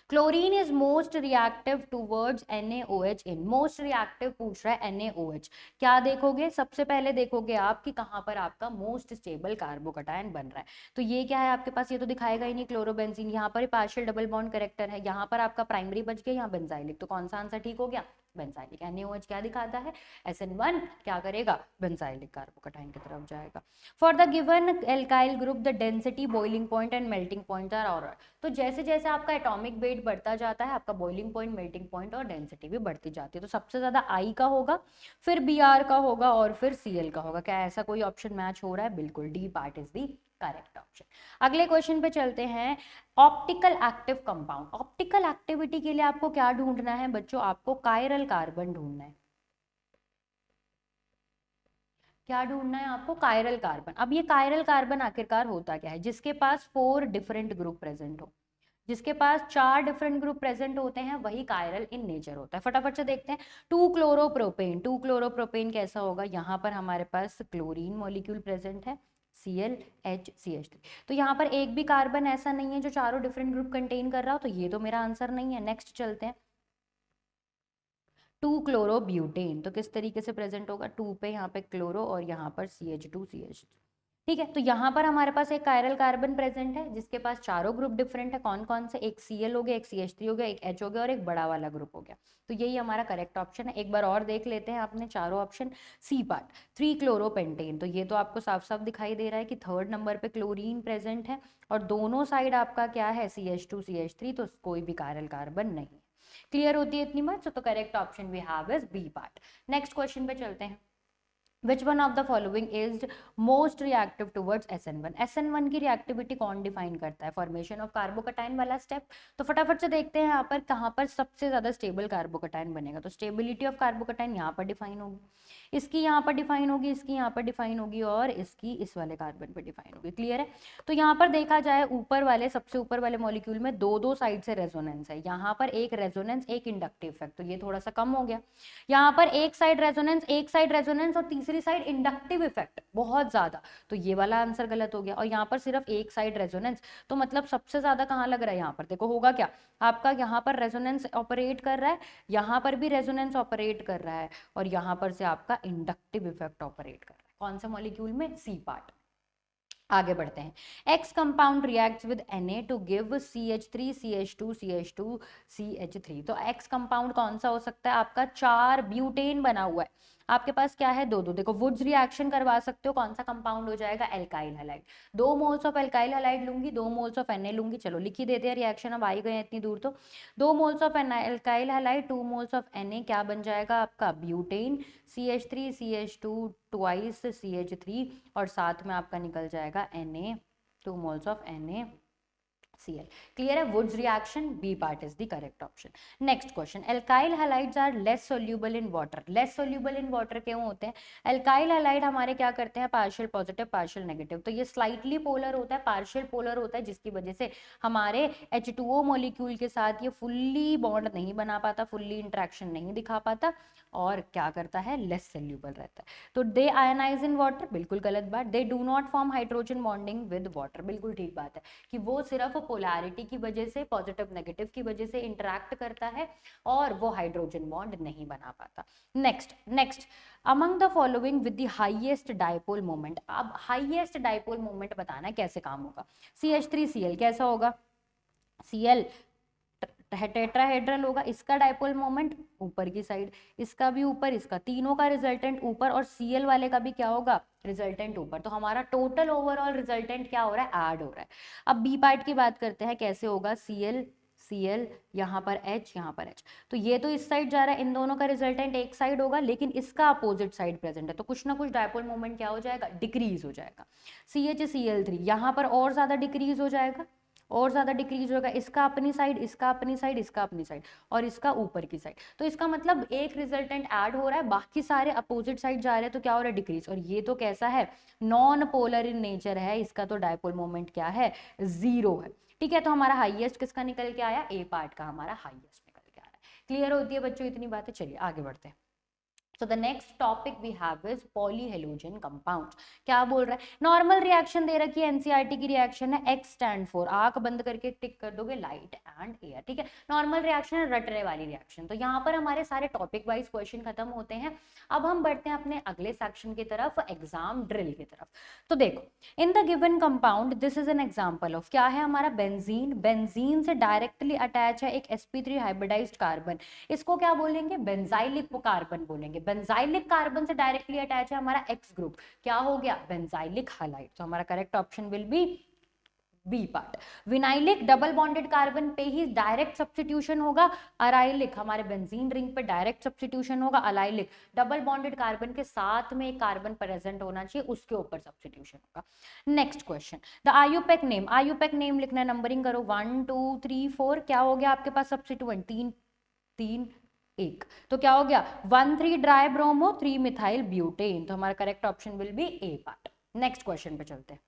Chlorine is most reactive towards NaOH in, most reactive पूछ रहा है NaOH, क्या देखोगे, सबसे पहले देखोगे आप कि कहाँ पर आपका मोस्ट स्टेबल कार्बोकेटाइन बन रहा है। तो ये क्या है आपके पास, ये तो दिखाएगा ही नहीं क्लोरोबेंजीन, यहाँ पर पार्शियल डबल बॉन्ड करेक्टर है, यहाँ पर आपका प्राइमरी बच गया, यहाँ बेंजाइलिक, तो कौन सा आंसर ठीक हो गया, बेंजाइलिक। NaOH क्या दिखाता है, SN1 क्या करेगा, बेंजाइलिक कार्बोकेटाइन की तरफ जाएगा। For the given alkyl group the density, boiling point and melting point are alright, तो जैसे जैसे आपका एटॉमिक वेट बढ़ता जाता है, आपका बॉइलिंग पॉइंट, मेल्टिंग पॉइंट और डेंसिटी भी बढ़ती जाती है। तो सबसे ज्यादा I का होगा, फिर Br का होगा और फिर Cl का होगा। क्या ऐसा कोई ऑप्शन मैच हो रहा है, बिल्कुल D part is the correct option. अगले क्वेश्चन पे चलते हैं, optical active compound, optical activity के लिए आपको क्या ढूंढना है बच्चों, आपको कायरल कार्बन ढूंढना है। क्या ढूंढना है आपको, कायरल कार्बन। अब ये कायरल कार्बन आखिरकार होता क्या है, जिसके पास 4 डिफरेंट ग्रुप प्रेजेंट हो, जिसके पास 4 डिफरेंट ग्रुप प्रेजेंट होते हैं वही कायरल इन नेचर होता है। फटाफट से देखते हैं, 2 क्लोरोप्रोपेन, 2 क्लोरोप्रोपेन कैसा होगा, यहाँ पर हमारे पास क्लोरीन मॉलिक्यूल प्रेजेंट है, ClHCH3, तो यहाँ पर एक भी कार्बन ऐसा नहीं है जो चारों डिफरेंट ग्रुप कंटेन कर रहा हो, तो ये तो मेरा आंसर नहीं है। नेक्स्ट चलते हैं, 2 क्लोरोब्यूटेन, तो किस तरीके से प्रेजेंट होगा, 2 पे यहाँ पे क्लोरो और यहाँ पर CH2CH, ठीक है। तो यहाँ पर हमारे पास एक कायरल कार्बन प्रेजेंट है जिसके पास चारों ग्रुप डिफरेंट है, कौन कौन से, एक Cl हो गया, एक CH3 हो गया, एक H हो गया और एक बड़ा वाला ग्रुप हो गया। तो यही हमारा करेक्ट ऑप्शन है। एक बार और देख लेते हैं आपने चारों ऑप्शन। सी पार्ट, 3 क्लोरोपेंटेन, तो ये तो आपको साफ साफ दिखाई दे रहा है कि थर्ड नंबर पे क्लोरीन प्रेजेंट है और दोनों साइड आपका क्या है, CH2CH3, तो कोई भी कायरल कार्बन नहीं। क्लियर होती है इतनी बात। तो correct option we have is B part. Next question पे चलते हैं, Which one of the following is most reactive towards SN1? SN1 की रिएक्टिविटी कौन डिफाइन करता है, फॉर्मेशन ऑफ कार्बोकेटाइन वाला स्टेप। तो फटाफट से देखते हैं यहाँ पर कहाँ पर सबसे ज्यादा स्टेबल कार्बोकेटाइन बनेगा। तो स्टेबिलिटी ऑफ कार्बोकेटाइन यहाँ पर डिफाइन होगी, इसकी यहाँ पर डिफाइन होगी, इसकी यहाँ पर डिफाइन होगी और इसकी इस वाले कार्बन पर डिफाइन होगी। क्लियर है। तो यहाँ पर देखा जाए ऊपर वाले, सबसे ऊपर वाले मॉलिक्यूल में दो दो साइड से रेजोनेंस है, यहाँ पर एक रेजोनेंस एक इंडक्टिव इफेक्ट, तो ये थोड़ा सा कम हो गया। यहाँ पर एक साइड रेजोनेंस और तीसरी साइड इंडक्टिव इफेक्ट बहुत ज्यादा, तो ये वाला आंसर गलत हो गया। और यहाँ पर सिर्फ एक साइड रेजोनेंस, तो मतलब सबसे ज्यादा कहाँ लग रहा है, यहाँ पर देखो होगा क्या आपका, यहाँ पर रेजोनेंस ऑपरेट कर रहा है, यहाँ पर भी रेजोनेंस ऑपरेट कर रहा है और यहाँ पर से आपका इंडक्टिव इफेक्ट ऑपरेट कर रहा है। कौन सा मॉलिक्यूल में, सी पार्ट। आगे बढ़ते हैं, X compound reacts with Na to give CH3 CH2 CH2 CH3। तो एक्स कंपाउंड कौन सा हो सकता है आपका, 4 ब्यूटेन बना हुआ है आपके पास क्या है, दो दो। देखो वुड्स रिएक्शन करवा सकते हो, कौन सा कंपाउंड हो जाएगा, alkyl halide. 2 moles of alkyl halide लूंगी, 2 मोल्स ऑफ Na लूंगी। चलो लिख ही देते हैं रिएक्शन, अब आ ही गए हैं इतनी दूर तो। 2 moles of alkyl halide, 2 moles of Na, क्या बन जाएगा आपका, butane, CH3 CH2 twice CH3, और साथ में आपका निकल जाएगा Na, 2 moles of NaCl। Clear है, Wurtz reaction, B part is the correct option. Next question, alkyl halides are less soluble in water. Less soluble in water क्यों होते हैं, एल्काइल हैलाइड हमारे क्या करते हैं, पार्शियल पॉजिटिव पार्शियल नेगेटिव, तो ये स्लाइटली पोलर होता है, पार्शियल पोलर होता है, जिसकी वजह से हमारे H2O मॉलिक्यूल के साथ ये फुल्ली बॉन्ड नहीं बना पाता, फुल्ली इंट्रैक्शन नहीं दिखा पाता, और क्या करता है, लेस सोल्यूबल रहता है। तो दे आयनाइज इन वाटर, बिल्कुल गलत बात। They do not form hydrogen bonding with water, बिल्कुल ठीक बात है कि वो सिर्फ पोलैरिटी की वजह से, पॉजिटिव नेगेटिव की वजह से इंटरैक्ट करता है और वो हाइड्रोजन बॉन्ड नहीं बना पाता। Next among the following with the highest dipole moment. अब हाईएस्ट डायपोल मोमेंट बताना है कैसे काम होगा। CH3Cl कैसा होगा, Cl टेट्राहेड्रल होगा, इसका डायपोल मोमेंट ऊपर की साइड, इसका भी ऊपर, इसका, तीनों का रिजल्टेंट ऊपर, और Cl वाले का भी क्या होगा, रिजल्टेंट ऊपर। तो हमारा टोटल ओवरऑल रिजल्टेंट क्या हो रहा है, ऐड हो रहा है। अब बी पार्ट की बात करते हैं, कैसे होगा, Cl यहाँ पर H, यहाँ पर H, तो ये तो इस साइड जा रहा है, इन दोनों का रिजल्टेंट एक साइड होगा, लेकिन इसका अपोजिट साइड प्रेजेंट है, तो कुछ ना कुछ डायपोल मोमेंट क्या हो जाएगा, डिक्रीज हो जाएगा। CHCl3 यहाँ पर और ज्यादा डिक्रीज हो जाएगा, और ज्यादा डिक्रीज होगा, इसका अपनी साइड, इसका अपनी साइड, इसका अपनी साइड, और इसका ऊपर की साइड। तो इसका मतलब एक रिजल्टेंट ऐड हो रहा है, बाकी सारे अपोजिट साइड जा रहे हैं, तो क्या हो रहा है, डिक्रीज। और ये तो कैसा है, नॉन पोलर इन नेचर है, इसका तो डायपोल मोमेंट क्या है, 0 है। ठीक है, तो हमारा हाईएस्ट किसका निकल के आया, ए पार्ट का हमारा हाईएस्ट निकल के आ रहा है। क्लियर होती है बच्चों इतनी बातें, चलिए आगे बढ़ते हैं। So the next topic we have is polyhalogen compounds। क्या बोल रहा है, नॉर्मल रिएक्शन दे रखी है, एनसीईआरटी की रिएक्शन है, X स्टैंड फॉर, आंख बंद करके टिक कर दोगे, लाइट एंड एयर। ठीक है, नॉर्मल रिएक्शन है, रटने वाली रिएक्शन। तो यहाँ पर हमारे सारे टॉपिक वाइज क्वेश्चन खत्म होते हैं। अब हम बढ़ते हैं अपने अगले सेक्शन की तरफ, एग्जाम ड्रिल की तरफ। तो देखो, in the given compound, this is an example of, क्या है हमारा, बेंजीन। बेंजीन से डायरेक्टली अटैच है एक sp3 हाइब्रिडाइज्ड कार्बन, इसको क्या बोलेंगे, बेंजाइलिक कार्बन बोलेंगे। बेंजाइलिक कार्बन से डायरेक्टली अटैच है हमारा X ग्रुप, क्या हो गया, बेंजाइलिक हैलाइड। तो हमारा correct option will be B part. Vinylic double bonded carbon पे ही डायरेक्ट सब्स्टिट्यूशन होगा, अराइलिक हमारे बेंजीन रिंग पे डायरेक्ट सब्स्टिट्यूशन होगा, अलाइलिक डबल बॉन्डेड कार्बन के साथ में एक कार्बन प्रेजेंट होना चाहिए, उसके ऊपर सब्स्टिट्यूशन होगा। Next question, the IUPAC name. IUPAC name लिखना है, नंबरिंग करो 1 2 3 4, क्या हो गया आपके पास सब्स्टिट्यूएंट, 3 1, तो क्या हो गया 1,3 ड्राई ब्रोमो 3 मिथाइल ब्यूटेन। तो हमारा correct option will be A part. Next question पे चलते हैं।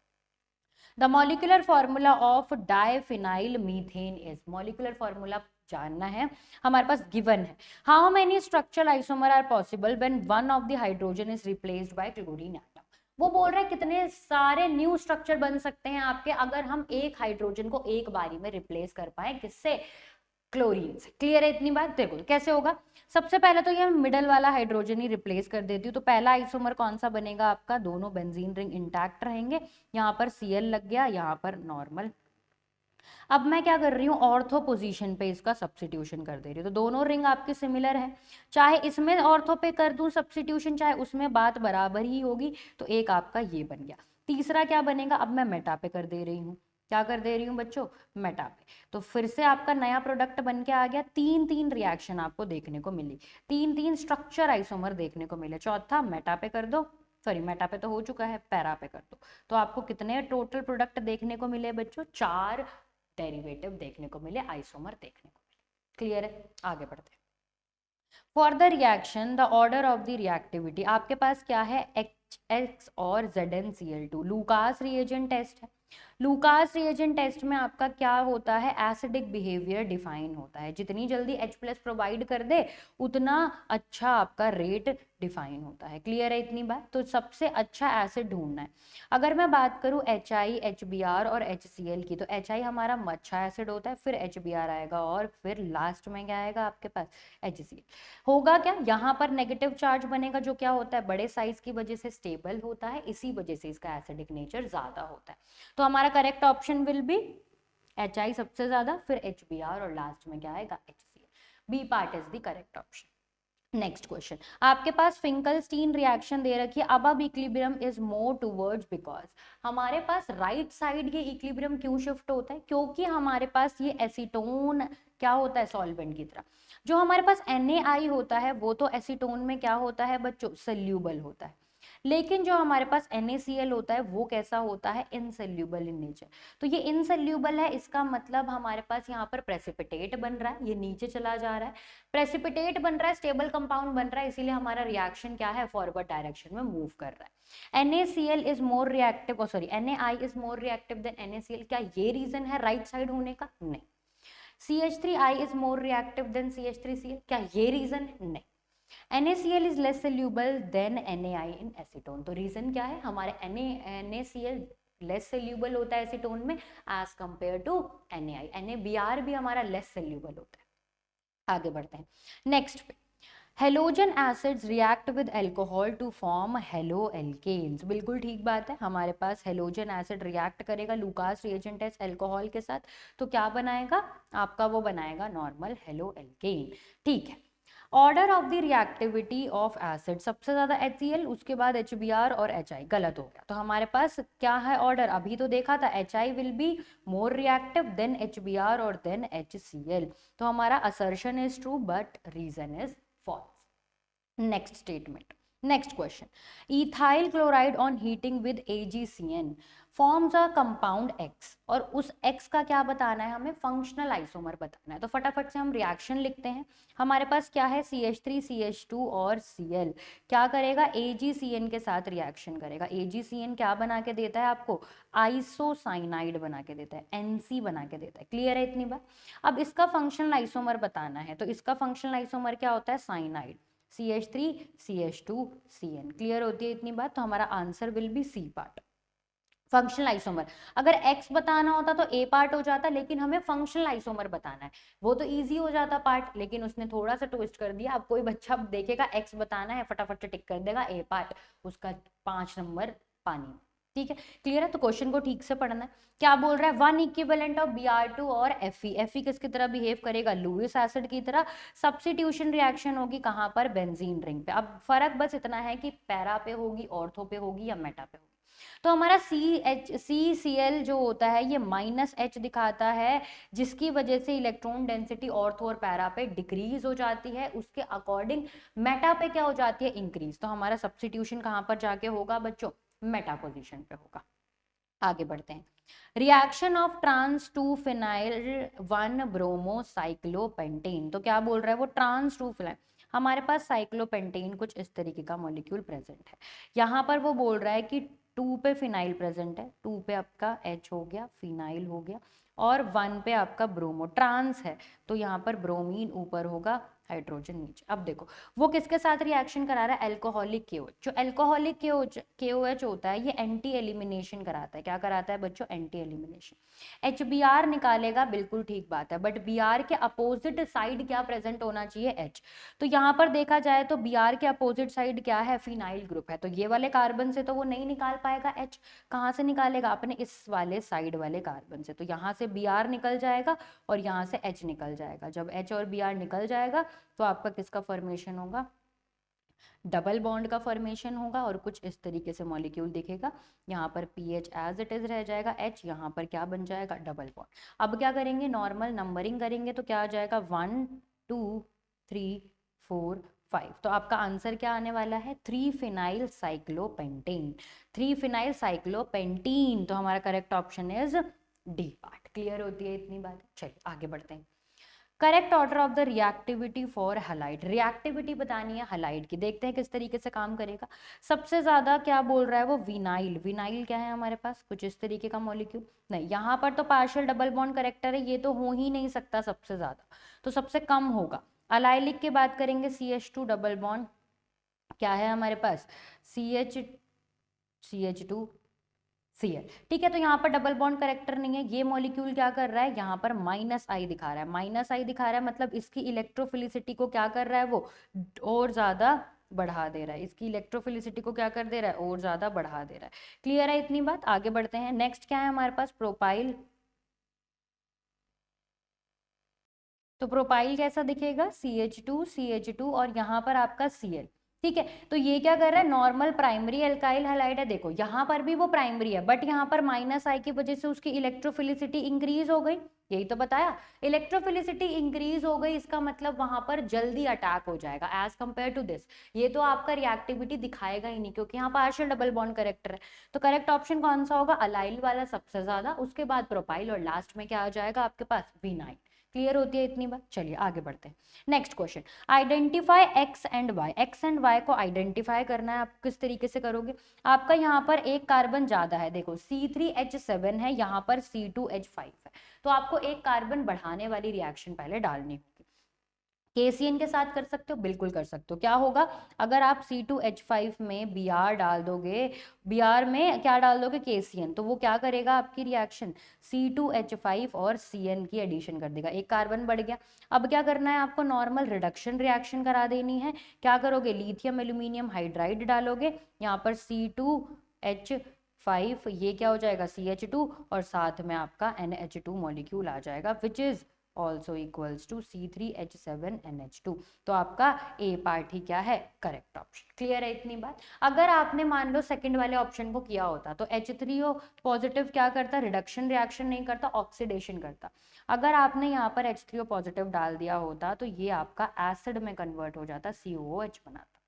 The molecular formula of diphenyl methane is, molecular formula जानना है, हमारे पास गिवन है। How many structural isomer are possible when one of the hydrogen is replaced by chlorine atom. वो बोल रहा है कितने सारे न्यू स्ट्रक्चर बन सकते हैं आपके अगर हम एक हाइड्रोजन को एक बारी में रिप्लेस कर पाए, किससे, क्लोरीन से। क्लियर है इतनी बात, देखो कैसे होगा। सबसे पहले तो ये मिडल वाला हाइड्रोजन ही रिप्लेस कर देती हूँ, तो पहला आइसोमर कौन सा बनेगा आपका, दोनों बेंजीन रिंग इंटैक्ट रहेंगे, यहाँ पर Cl लग गया, यहाँ पर नॉर्मल। अब मैं क्या कर रही हूँ, ऑर्थो पोजीशन पे इसका सब्स्टिट्यूशन कर दे रही हूँ, तो दोनों रिंग आपके सिमिलर है, चाहे इसमें ऑर्थो पे कर दूं सब्स्टिट्यूशन, चाहे उसमें बात बराबर ही होगी। तो एक आपका ये बन गया। तीसरा क्या बनेगा, अब मैं मेटा पे कर दे रही हूँ, क्या कर दे रही हूँ बच्चों, मेटा पे। तो फिर से आपका नया प्रोडक्ट बन के आ गया, 3 रिएक्शन आपको देखने को मिली, 3 स्ट्रक्चर आइसोमर देखने को मिले। चौथा मेटा पे कर दो, सॉरी मेटा पे तो हो चुका है, पैरा पे कर दो, तो आपको कितने टोटल प्रोडक्ट देखने को मिले बच्चों, 4 डेरिवेटिव देखने को मिले, आइसोमर देखने को मिले। क्लियर है, आगे बढ़ते हैं। For the reaction the order of the reactivity, आपके पास क्या है, X और ZnCl2, लूकास रिएजेंट टेस्ट है। लूकास रिएजेंट टेस्ट में आपका क्या होता है, एसिडिक बिहेवियर डिफाइन होता है, जितनी जल्दी H+ प्रोवाइड कर दे उतना अच्छा आपका रेट डिफाइन होता है। क्लियर है इतनी बात, तो सबसे अच्छा एसिड ढूंढना है। अगर मैं बात करूं HI, HBr और HCl की, तो HI हमारा अच्छा एसिड होता है, फिर HBr आएगा, और फिर लास्ट में क्या आएगा आपके पास, HCl। होगा क्या, यहाँ पर नेगेटिव चार्ज बनेगा, जो क्या होता है, बड़े साइज की वजह से स्टेबल होता है, इसी वजह से इसका एसिडिक नेचर ज्यादा होता है। तो हमारा correct option will B HI सबसे ज्यादा, फिर HBr, और लास्ट में क्या आएगा, HCl। B part is the correct option. Next question, आपके पास फिंकलस्टीन रिएक्शन दे रखी है, अब equilibrium is more towards because, हमारे पास राइट साइड ये इक्विलिब्रियम क्यों शिफ्ट होता है, क्योंकि हमारे पास ये एसीटोन क्या होता है सॉल्वेंट की तरह, जो हमारे पास NaI होता है वो तो एसीटोन में क्या होता है बच्चों, सोल्यूबल होता है, लेकिन जो हमारे पास NaCl होता है वो कैसा होता है, इनसोल्यूबल इन नेचर। तो ये इनसोल्यूबल है, इसका मतलब हमारे पास यहाँ पर प्रेसिपिटेट बन रहा है, ये नीचे चला जा रहा है, प्रेसिपिटेट बन रहा है, स्टेबल कंपाउंड बन रहा है, इसीलिए हमारा रिएक्शन क्या है, फॉरवर्ड डायरेक्शन में मूव कर रहा है। NaCl is more reactive, sorry NaI is more reactive then NaCl, क्या ये रीजन है राइट साइड होने का, नहीं। CH3I is more reactive then CH3Cl, क्या ये रीजन है, नहीं। NaCl is less soluble than NaI in acetone, तो रीजन क्या है, हमारे NaCl लेस सोल्यूबल होता है एसीटोन में as compare to NaI, NaBr भी हमारा लेस सोल्यूबल होता है। आगे बढ़ते हैं नेक्स्ट पे, halogen acids react with alcohol to form haloalkanes, बिल्कुल ठीक बात है, हमारे पास हेलोजन एसिड रिएक्ट करेगा लूकास रिएजेंट टेस्ट अल्कोहल के साथ, तो क्या बनाएगा आपका, वो बनाएगा नॉर्मल हेलो एल्केन, ठीक है। Order of the reactivity of acid, सबसे ज्यादा HCl, उसके बाद HBr और HI, गलत हो गया, तो हमारे पास क्या है ऑर्डर, अभी तो देखा था HI will be more reactive than HBr और देन HCl, तो हमारा assertion is true but reason is false. Next statement, next question, ethyl chloride on heating with AgCN forms a compound X, और उस X का क्या बताना है हमें, फंक्शनल आइसोमर बताना है, तो फटाफट से हम रिएक्शन लिखते हैं। हमारे पास क्या है, CH3 CH2 और Cl, क्या करेगा, AgCN के साथ रिएक्शन करेगा, AgCN क्या बना के देता है आपको, आइसोसाइनाइड बना के देता है, NC बना के देता है, क्लियर है इतनी बात। अब इसका फंक्शनल आइसोमर बताना है, तो इसका फंक्शनल आइसोमर क्या होता है, cyanide, CH3 CH2 CN, clear होती है इतनी बात, तो हमारा answer will be C part. Functional isomer, अगर X बताना होता तो A पार्ट हो जाता, लेकिन हमें फंक्शनल आइसोमर बताना है, वो तो इजी हो जाता पार्ट, लेकिन उसने थोड़ा सा ट्विस्ट कर दिया। अब कोई बच्चा देखेगा X बताना है, फटाफट से टिक कर देगा A पार्ट, उसका 5 नंबर पानी, ठीक है, क्लियर है। तो क्वेश्चन को ठीक से पढ़ना है, क्या बोल रहा है, वन इक्विवेलेंट ऑफ Br2 और Fe किसकी तरह बिहेव करेगा, लुईस एसिड की तरह, सब्स्टिट्यूशन रिएक्शन होगी कहाँ पर, बेंजीन रिंग पे। अब फर्क बस इतना है कि पैरा पे होगी, ऑर्थो पे होगी या मेटा पे होगी। तो हमारा CCl जो होता है ये -H दिखाता है, जिसकी वजह से इलेक्ट्रॉन डेंसिटी ऑर्थो और पैरा पे डिक्रीज हो जाती है, उसके अकॉर्डिंग मेटा पे क्या हो जाती है, इंक्रीज। तो हमारा सब्स्टिट्यूशन कहाँ पर जाके होगा बच्चों, मेटा पोजीशन पे होगा। आगे बढ़ते हैं, reaction of trans 2 phenyl 1 bromocyclopentane, तो क्या बोल रहा है वो, ट्रांस 2 फिनाइल, हमारे पास साइक्लोपेंटेन कुछ इस तरीके का मॉलिक्यूल प्रेजेंट है, यहाँ पर वो बोल रहा है कि 2 पे फिनाइल प्रेजेंट है, 2 पे आपका H हो गया, फिनाइल हो गया, और 1 पे आपका ब्रोमो, ट्रांस है तो यहाँ पर ब्रोमीन ऊपर होगा, हाइड्रोजन नीचे। अब देखो वो किसके साथ रिएक्शन करा रहा है, अल्कोहलिक KOH, जो अल्कोहलिक KOH होता है ये एंटी एलिमिनेशन कराता है, क्या कराता है बच्चों, एंटी एलिमिनेशन। HBr निकालेगा, बिल्कुल ठीक बात है, बट Br के अपोजिट साइड क्या प्रेजेंट होना चाहिए, H, तो यहाँ पर देखा जाए तो Br के अपोजिट साइड क्या है, फिनाइल ग्रुप है, तो ये वाले कार्बन से तो वो नहीं निकाल पाएगा H, कहाँ से निकालेगा, अपने इस वाले साइड वाले कार्बन से, तो यहाँ से Br निकल जाएगा और यहाँ से H निकल जाएगा, जब H और Br निकल जाएगा तो आपका किसका फॉर्मेशन होगा, डबल बॉन्ड का फॉर्मेशन होगा, और कुछ इस तरीके से मॉलिक्यूल दिखेगा, यहाँ पर पीएच एज इट इज रह जाएगा, H यहाँ पर क्या बन जाएगा, डबल बॉन्ड। अब क्या करेंगे, नॉर्मल नंबरिंग करेंगे, तो क्या आ जाएगा 1 2 3 4 5, तो आपका आंसर क्या आने वाला है, 3 फिनाइल साइक्लोपेंटेन, 3 फिनाइल साइक्लोपेंटीन, तो हमारा correct option is D part. Clear होती है इतनी बात, चलिए आगे बढ़ते हैं। Correct order of the reactivity for halide, reactivity बतानी है हलाइड की, देखते हैं किस तरीके से काम करेगा। सबसे ज्यादा क्या बोल रहा है वो, विनाइल, विनाइल क्या है हमारे पास, कुछ इस तरीके का मॉलिक्यूल, नहीं यहाँ पर तो पार्शियल डबल बॉन्ड करेक्टर है, ये तो हो ही नहीं सकता सबसे ज्यादा, तो सबसे कम होगा। अलाइलिक की बात करेंगे, CH2 डबल बॉन्ड क्या है हमारे पास, CH2 Cl, ठीक है, तो यहाँ पर डबल बॉन्ड करेक्टर नहीं है, ये मॉलिक्यूल क्या कर रहा है, यहाँ पर -I दिखा रहा है, -I दिखा रहा है मतलब इसकी इलेक्ट्रोफिलिसिटी को क्या कर रहा है वो, और ज्यादा बढ़ा दे रहा है, इसकी इलेक्ट्रोफिलिसिटी को क्या कर दे रहा है, और ज्यादा बढ़ा दे रहा है। क्लियर है इतनी बात, आगे बढ़ते हैं। नेक्स्ट क्या है हमारे पास, प्रोपाइल तो प्रोपाइल कैसा दिखेगा, CH2 और यहाँ पर आपका Cl। ठीक है, तो ये क्या कर रहा है, नॉर्मल प्राइमरी एल्काइल हैलाइड है। देखो यहाँ पर भी वो प्राइमरी है, बट यहाँ पर -I की वजह से उसकी इलेक्ट्रोफिलिसिटी इंक्रीज हो गई। यही तो बताया, इलेक्ट्रोफिलिसिटी इंक्रीज हो गई, इसका मतलब वहां पर जल्दी अटैक हो जाएगा एज कंपेयर टू दिस। ये तो आपका रिएक्टिविटी दिखाएगा ही नहीं, क्योंकि यहाँ पार्शियल डबल बॉन्ड करेक्टर है। तो करेक्ट ऑप्शन कौन सा होगा, अलाइल वाला सबसे ज्यादा, उसके बाद प्रोपाइल और लास्ट में क्या आ जाएगा आपके पास, विनाइल। क्लियर होती है इतनी बात। चलिए आगे बढ़ते हैं। Next question, identify X and Y. X and Y को आइडेंटिफाई करना है, आप किस तरीके से करोगे। आपका यहाँ पर एक कार्बन ज्यादा है, देखो C3H7 है, यहाँ पर C2H5 है, तो आपको एक कार्बन बढ़ाने वाली रिएक्शन पहले डालनी होगी। KCN के साथ कर सकते हो, बिल्कुल कर सकते हो। क्या होगा, अगर आप C2H5 में Br डाल दोगे, Br में क्या डाल दोगे, KCN, तो वो क्या करेगा, आपकी रिएक्शन C2H5 और Cn की एडिशन कर देगा, एक कार्बन बढ़ गया। अब क्या करना है आपको, नॉर्मल रिडक्शन रिएक्शन करा देनी है। क्या करोगे, लिथियम एल्यूमिनियम हाइड्राइड डालोगे, यहाँ पर C2H5, ये क्या हो जाएगा CH2, और साथ में आपका NH2 मॉलिक्यूल आ जाएगा, which is also equals to C3H7NH2। तो आपका ए पार्ट ही क्या है, करेक्ट ऑप्शन। क्लियर है इतनी बात। अगर आपने मान लो सेकंड वाले ऑप्शन को किया होता तो H3O पॉजिटिव क्या करता, रिडक्शन रिएक्शन नहीं करता, ऑक्सीडेशन करता। अगर आपने यहाँ पर H3O पॉजिटिव डाल दिया होता तो ये आपका एसिड में कन्वर्ट हो जाता, COOH बनाता।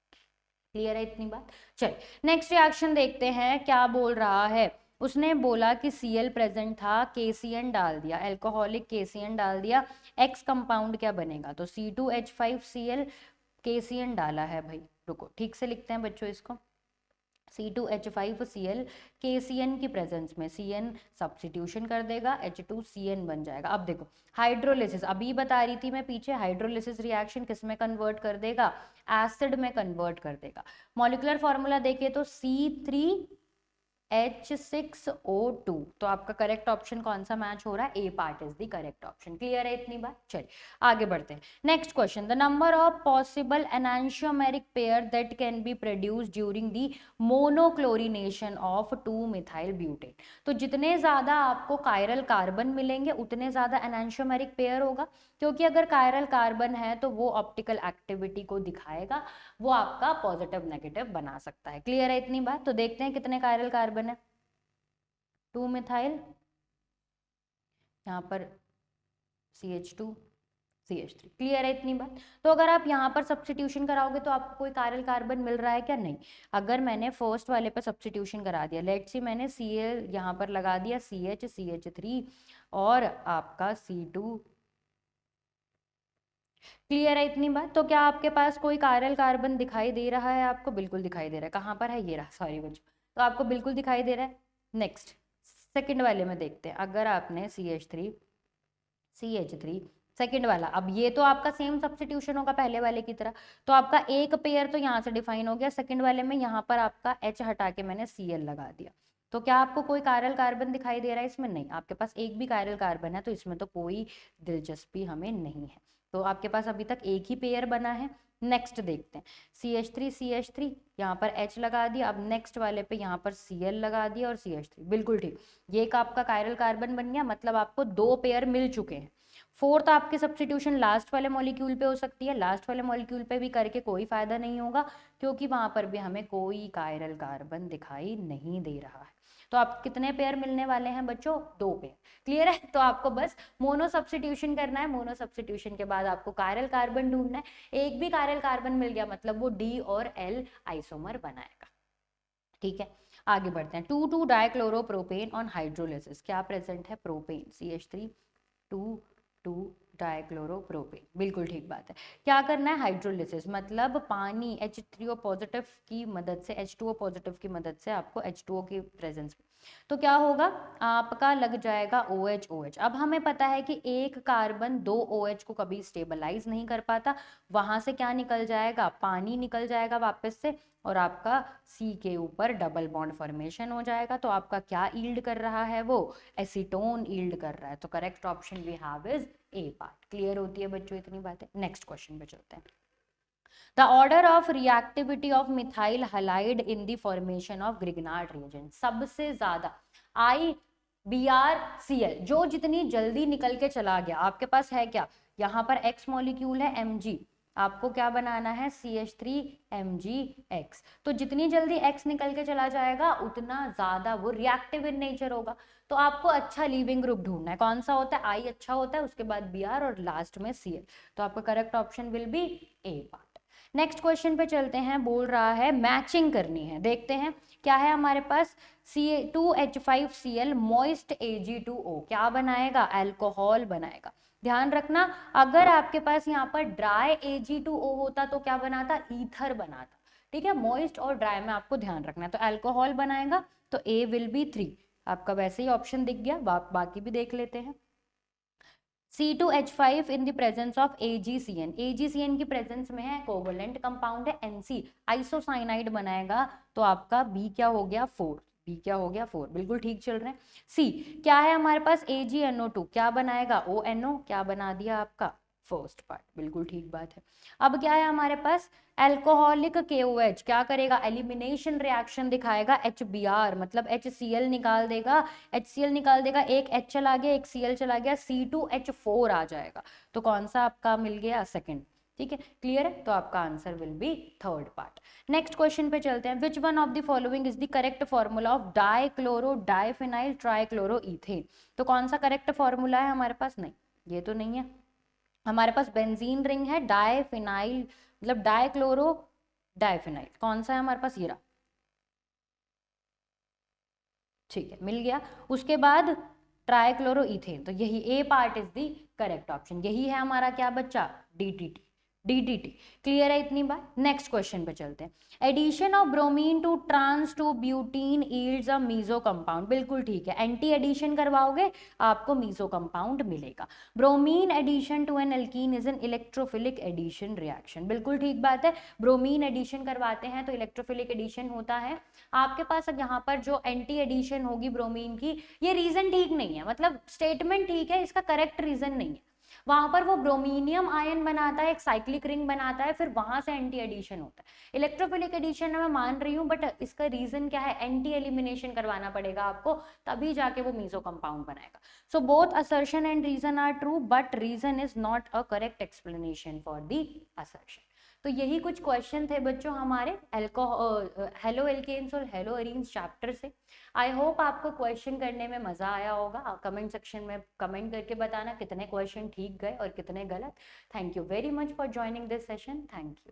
क्लियर है इतनी बात। चलिए नेक्स्ट रिएक्शन देखते हैं क्या बोल रहा है। उसने बोला कि Cl प्रेजेंट था, KCN डाल दिया, एल्कोहलिक KCN डाल दिया, X कंपाउंड क्या बनेगा, तो C2H5Cl, KCN डाला है भाई। रुको ठीक से लिखते हैं बच्चों इसको, C2H5Cl KCN की प्रेजेंस में Cn सब्स्टिट्यूशन कर देगा, H2CN बन जाएगा। अब देखो हाइड्रोलिसिस, अभी बता रही थी मैं पीछे, हाइड्रोलिसिस रिएक्शन किस में कन्वर्ट कर देगा, एसिड में कन्वर्ट कर देगा। मॉलिक्यूलर फॉर्मूला देखिए तो C3H6O2, तो आपका करेक्ट ऑप्शन कौन सा मैच हो रहा है, A part is the correct option. Clear है इतनी बात। चलिए आगे बढ़ते हैं। Next question, the number of possible enantiomeric pair that can be produced during the monochlorination of two methyl butane. तो जितने ज्यादा आपको कायरल कार्बन मिलेंगे उतने ज्यादा एनांशियोमेरिक पेयर होगा, क्योंकि अगर कायरल कार्बन है तो वो ऑप्टिकल एक्टिविटी को दिखाएगा, वो आपका पॉजिटिव नेगेटिव बना सकता है। क्लियर है इतनी बात। तो देखते हैं कितने कायरल कार्बन है, 2-मिथाइल, यहाँ पर CH2 CH3। क्लियर है इतनी बात। तो अगर आप यहाँ पर सब्स्टिट्यूशन कराओगे तो आपको कोई कायरल कार्बन मिल रहा है क्या, नहीं। अगर मैंने फर्स्ट वाले पे सब्स्टिट्यूशन करा दिया, लेट्स सी मैंने Cl यहाँ पर लगा दिया, CH CH3 और आपका C2। क्लियर है इतनी बात। तो क्या आपके पास कोई कायरल कार्बन दिखाई दे रहा है आपको, बिल्कुल दिखाई दे रहा है। कहाँ पर है, ये रहा, सॉरी बच्चों, तो आपको बिल्कुल दिखाई दे रहा है। नेक्स्ट सेकंड वाले में देखते हैं, अगर आपने CH3 CH3 सेकंड वाला, अब ये तो आपका सेम सब्स्टिट्यूशन होगा पहले वाले की तरह, तो आपका एक पेयर तो यहाँ से डिफाइन हो गया। सेकंड वाले में यहाँ पर आपका H हटा के मैंने Cl लगा दिया, तो क्या आपको कोई कायरल कार्बन दिखाई दे रहा है इसमें, नहीं। आपके पास एक भी कायरल कार्बन है तो इसमें तो कोई दिलचस्पी हमें नहीं है। तो आपके पास अभी तक एक ही पेयर बना है। नेक्स्ट देखते हैं, CH3 CH3 यहाँ पर H लगा दिया, अब नेक्स्ट वाले पे यहाँ पर Cl लगा दिया और CH3, बिल्कुल ठीक। ये एक आपका कायरल कार्बन बन गया, मतलब आपको 2 पेयर मिल चुके हैं। फोर्थ आपकी सब्स्टिट्यूशन लास्ट वाले मॉलिक्यूल पे हो सकती है, लास्ट वाले मॉलिक्यूल पे भी करके कोई फायदा नहीं होगा, क्योंकि वहां पर भी हमें कोई कायरल कार्बन दिखाई नहीं दे रहा है। तो आप कितने पेयर मिलने वाले हैं बच्चों, 2 पेयर। क्लियर है। तो आपको बस मोनो सब्स्टिट्यूशन करना है, मोनो सब्स्टिट्यूशन के बाद आपको कायरल कार्बन ढूंढना है। एक भी कायरल कार्बन मिल गया मतलब वो D और L आइसोमर बनाएगा। ठीक है आगे बढ़ते हैं। 2,2 डाइक्लोरोप्रोपेन ऑन हाइड्रोलिसिस, क्या प्रेजेंट है, प्रोपेन CH3 2,2 डाइक्लोरोप्रोपेन, बिल्कुल ठीक बात है। क्या करना है, हाइड्रोलिसिस, मतलब पानी H3O पॉजिटिव की मदद से, H2O पॉजिटिव की मदद से आपको H2O की प्रेजेंस में, तो क्या होगा, आपका लग जाएगा OH OH। अब हमें पता है कि एक कार्बन 2 OH को कभी स्टेबलाइज नहीं कर पाता, वहां से क्या निकल जाएगा, पानी निकल जाएगा वापस से, और आपका C के ऊपर डबल बॉन्ड फॉर्मेशन हो जाएगा। तो आपका क्या ईल्ड कर रहा है, वो एसीटोन ईल्ड कर रहा है। तो correct option we have is A part. Clear होती है बच्चों इतनी बातें। नेक्स्ट क्वेश्चन पे चलते हैं। The order of reactivity of methyl halide in the formation of Grignard reagent, सबसे ज्यादा IBrCl, जो जितनी जल्दी निकल के चला गया, आपके पास है क्या, यहाँ पर X मॉलिक्यूल है Mg, आपको क्या बनाना है CH3MgX। तो जितनी जल्दी X निकल के चला जाएगा उतना ज्यादा वो रिएक्टिव इन नेचर होगा। तो आपको अच्छा लीविंग ग्रुप ढूंढना है, कौन सा होता है, I अच्छा होता है, उसके बाद Br और लास्ट में Cl। तो आपका correct option will B A part. Next question पे चलते हैं, बोल रहा है मैचिंग करनी है। देखते हैं क्या है हमारे पास, Ca2H5Cl मॉइस्ट Ag2O क्या बनाएगा, अल्कोहल बनाएगा। ध्यान रखना, अगर आपके पास यहाँ पर ड्राई Ag2O होता तो क्या बनाता, ईथर बनाता। ठीक है, मॉइस्ट और ड्राई में आपको ध्यान रखना है। तो अल्कोहल बनाएगा, तो A विल बी 3। आपका वैसे ही ऑप्शन दिख गया, बाकी भी देख लेते हैं। C2H5 in the presence of AgCN, AgCN की प्रेजेंस में है, कोवलेंट कंपाउंड है, NC आइसोसाइनाइड बनाएगा। तो आपका B क्या हो गया 4, B क्या हो गया 4, बिल्कुल ठीक चल रहे हैं। C क्या है हमारे पास, AgNO2 क्या बनाएगा, ONO क्या बना दिया आपका फर्स्ट पार्ट, बिल्कुल ठीक बात है। अब क्या है हमारे पास, एल्कोहलिक KOH क्या करेगा, एलिमिनेशन रिएक्शन दिखाएगा, HBr मतलब HCl निकाल देगा, HCl निकाल देगा, एक H चला गया, एक Cl चला गया, C2H4 आ जाएगा। तो कौन सा आपका मिल गया, सेकंड। ठीक है, क्लियर है, तो आपका answer will be third part. Next question पे चलते हैं, which one of the following is the correct formula of dichloro diphenyl trichloro ethane. तो कौन सा करेक्ट फॉर्मूला है हमारे पास, नहीं ये तो नहीं है हमारे पास, बेंजीन रिंग है, डाइफिनाइल मतलब डाइक्लोरो डाइफिनाइल, कौन सा है हमारे पास, ये रहा। ठीक है, मिल गया। उसके बाद ट्राइक्लोरो इथेन, तो यही A part is the correct option, यही है हमारा क्या बच्चा, DDT। क्लियर है इतनी बात। नेक्स्ट क्वेश्चन पे चलते हैं, addition of bromine to trans two butene yields a meso compound, बिल्कुल ठीक है, एंटी एडिशन करवाओगे आपको मीजो कंपाउंड मिलेगा। Bromine addition to an alkene is an electrophilic addition reaction, बिल्कुल ठीक बात है, ब्रोमीन एडिशन करवाते हैं तो इलेक्ट्रोफिलिक एडिशन होता है। आपके पास अब यहाँ पर जो एंटी एडिशन होगी ब्रोमीन की, ये रीजन ठीक नहीं है, मतलब स्टेटमेंट ठीक है, इसका करेक्ट रीजन नहीं है। वहां पर वो ब्रोमीनियम आयन बनाता है, एक साइक्लिक रिंग बनाता है, फिर वहां से एंटी एडिशन होता है। इलेक्ट्रोफिलिक एडिशन मैं मान रही हूँ, बट इसका रीजन क्या है, एंटी एलिमिनेशन करवाना पड़ेगा आपको, तभी जाके वो मीजो कंपाउंड बनाएगा। So both assertion and reason are true, but reason is not a correct explanation for the assertion. तो यही कुछ क्वेश्चन थे बच्चों हमारे हेलो एल्केन्स और हेलो अरीन्स चैप्टर से। आई होप आपको क्वेश्चन करने में मजा आया होगा। कमेंट सेक्शन में कमेंट करके बताना कितने क्वेश्चन ठीक गए और कितने गलत। Thank you very much for joining this session, thank you.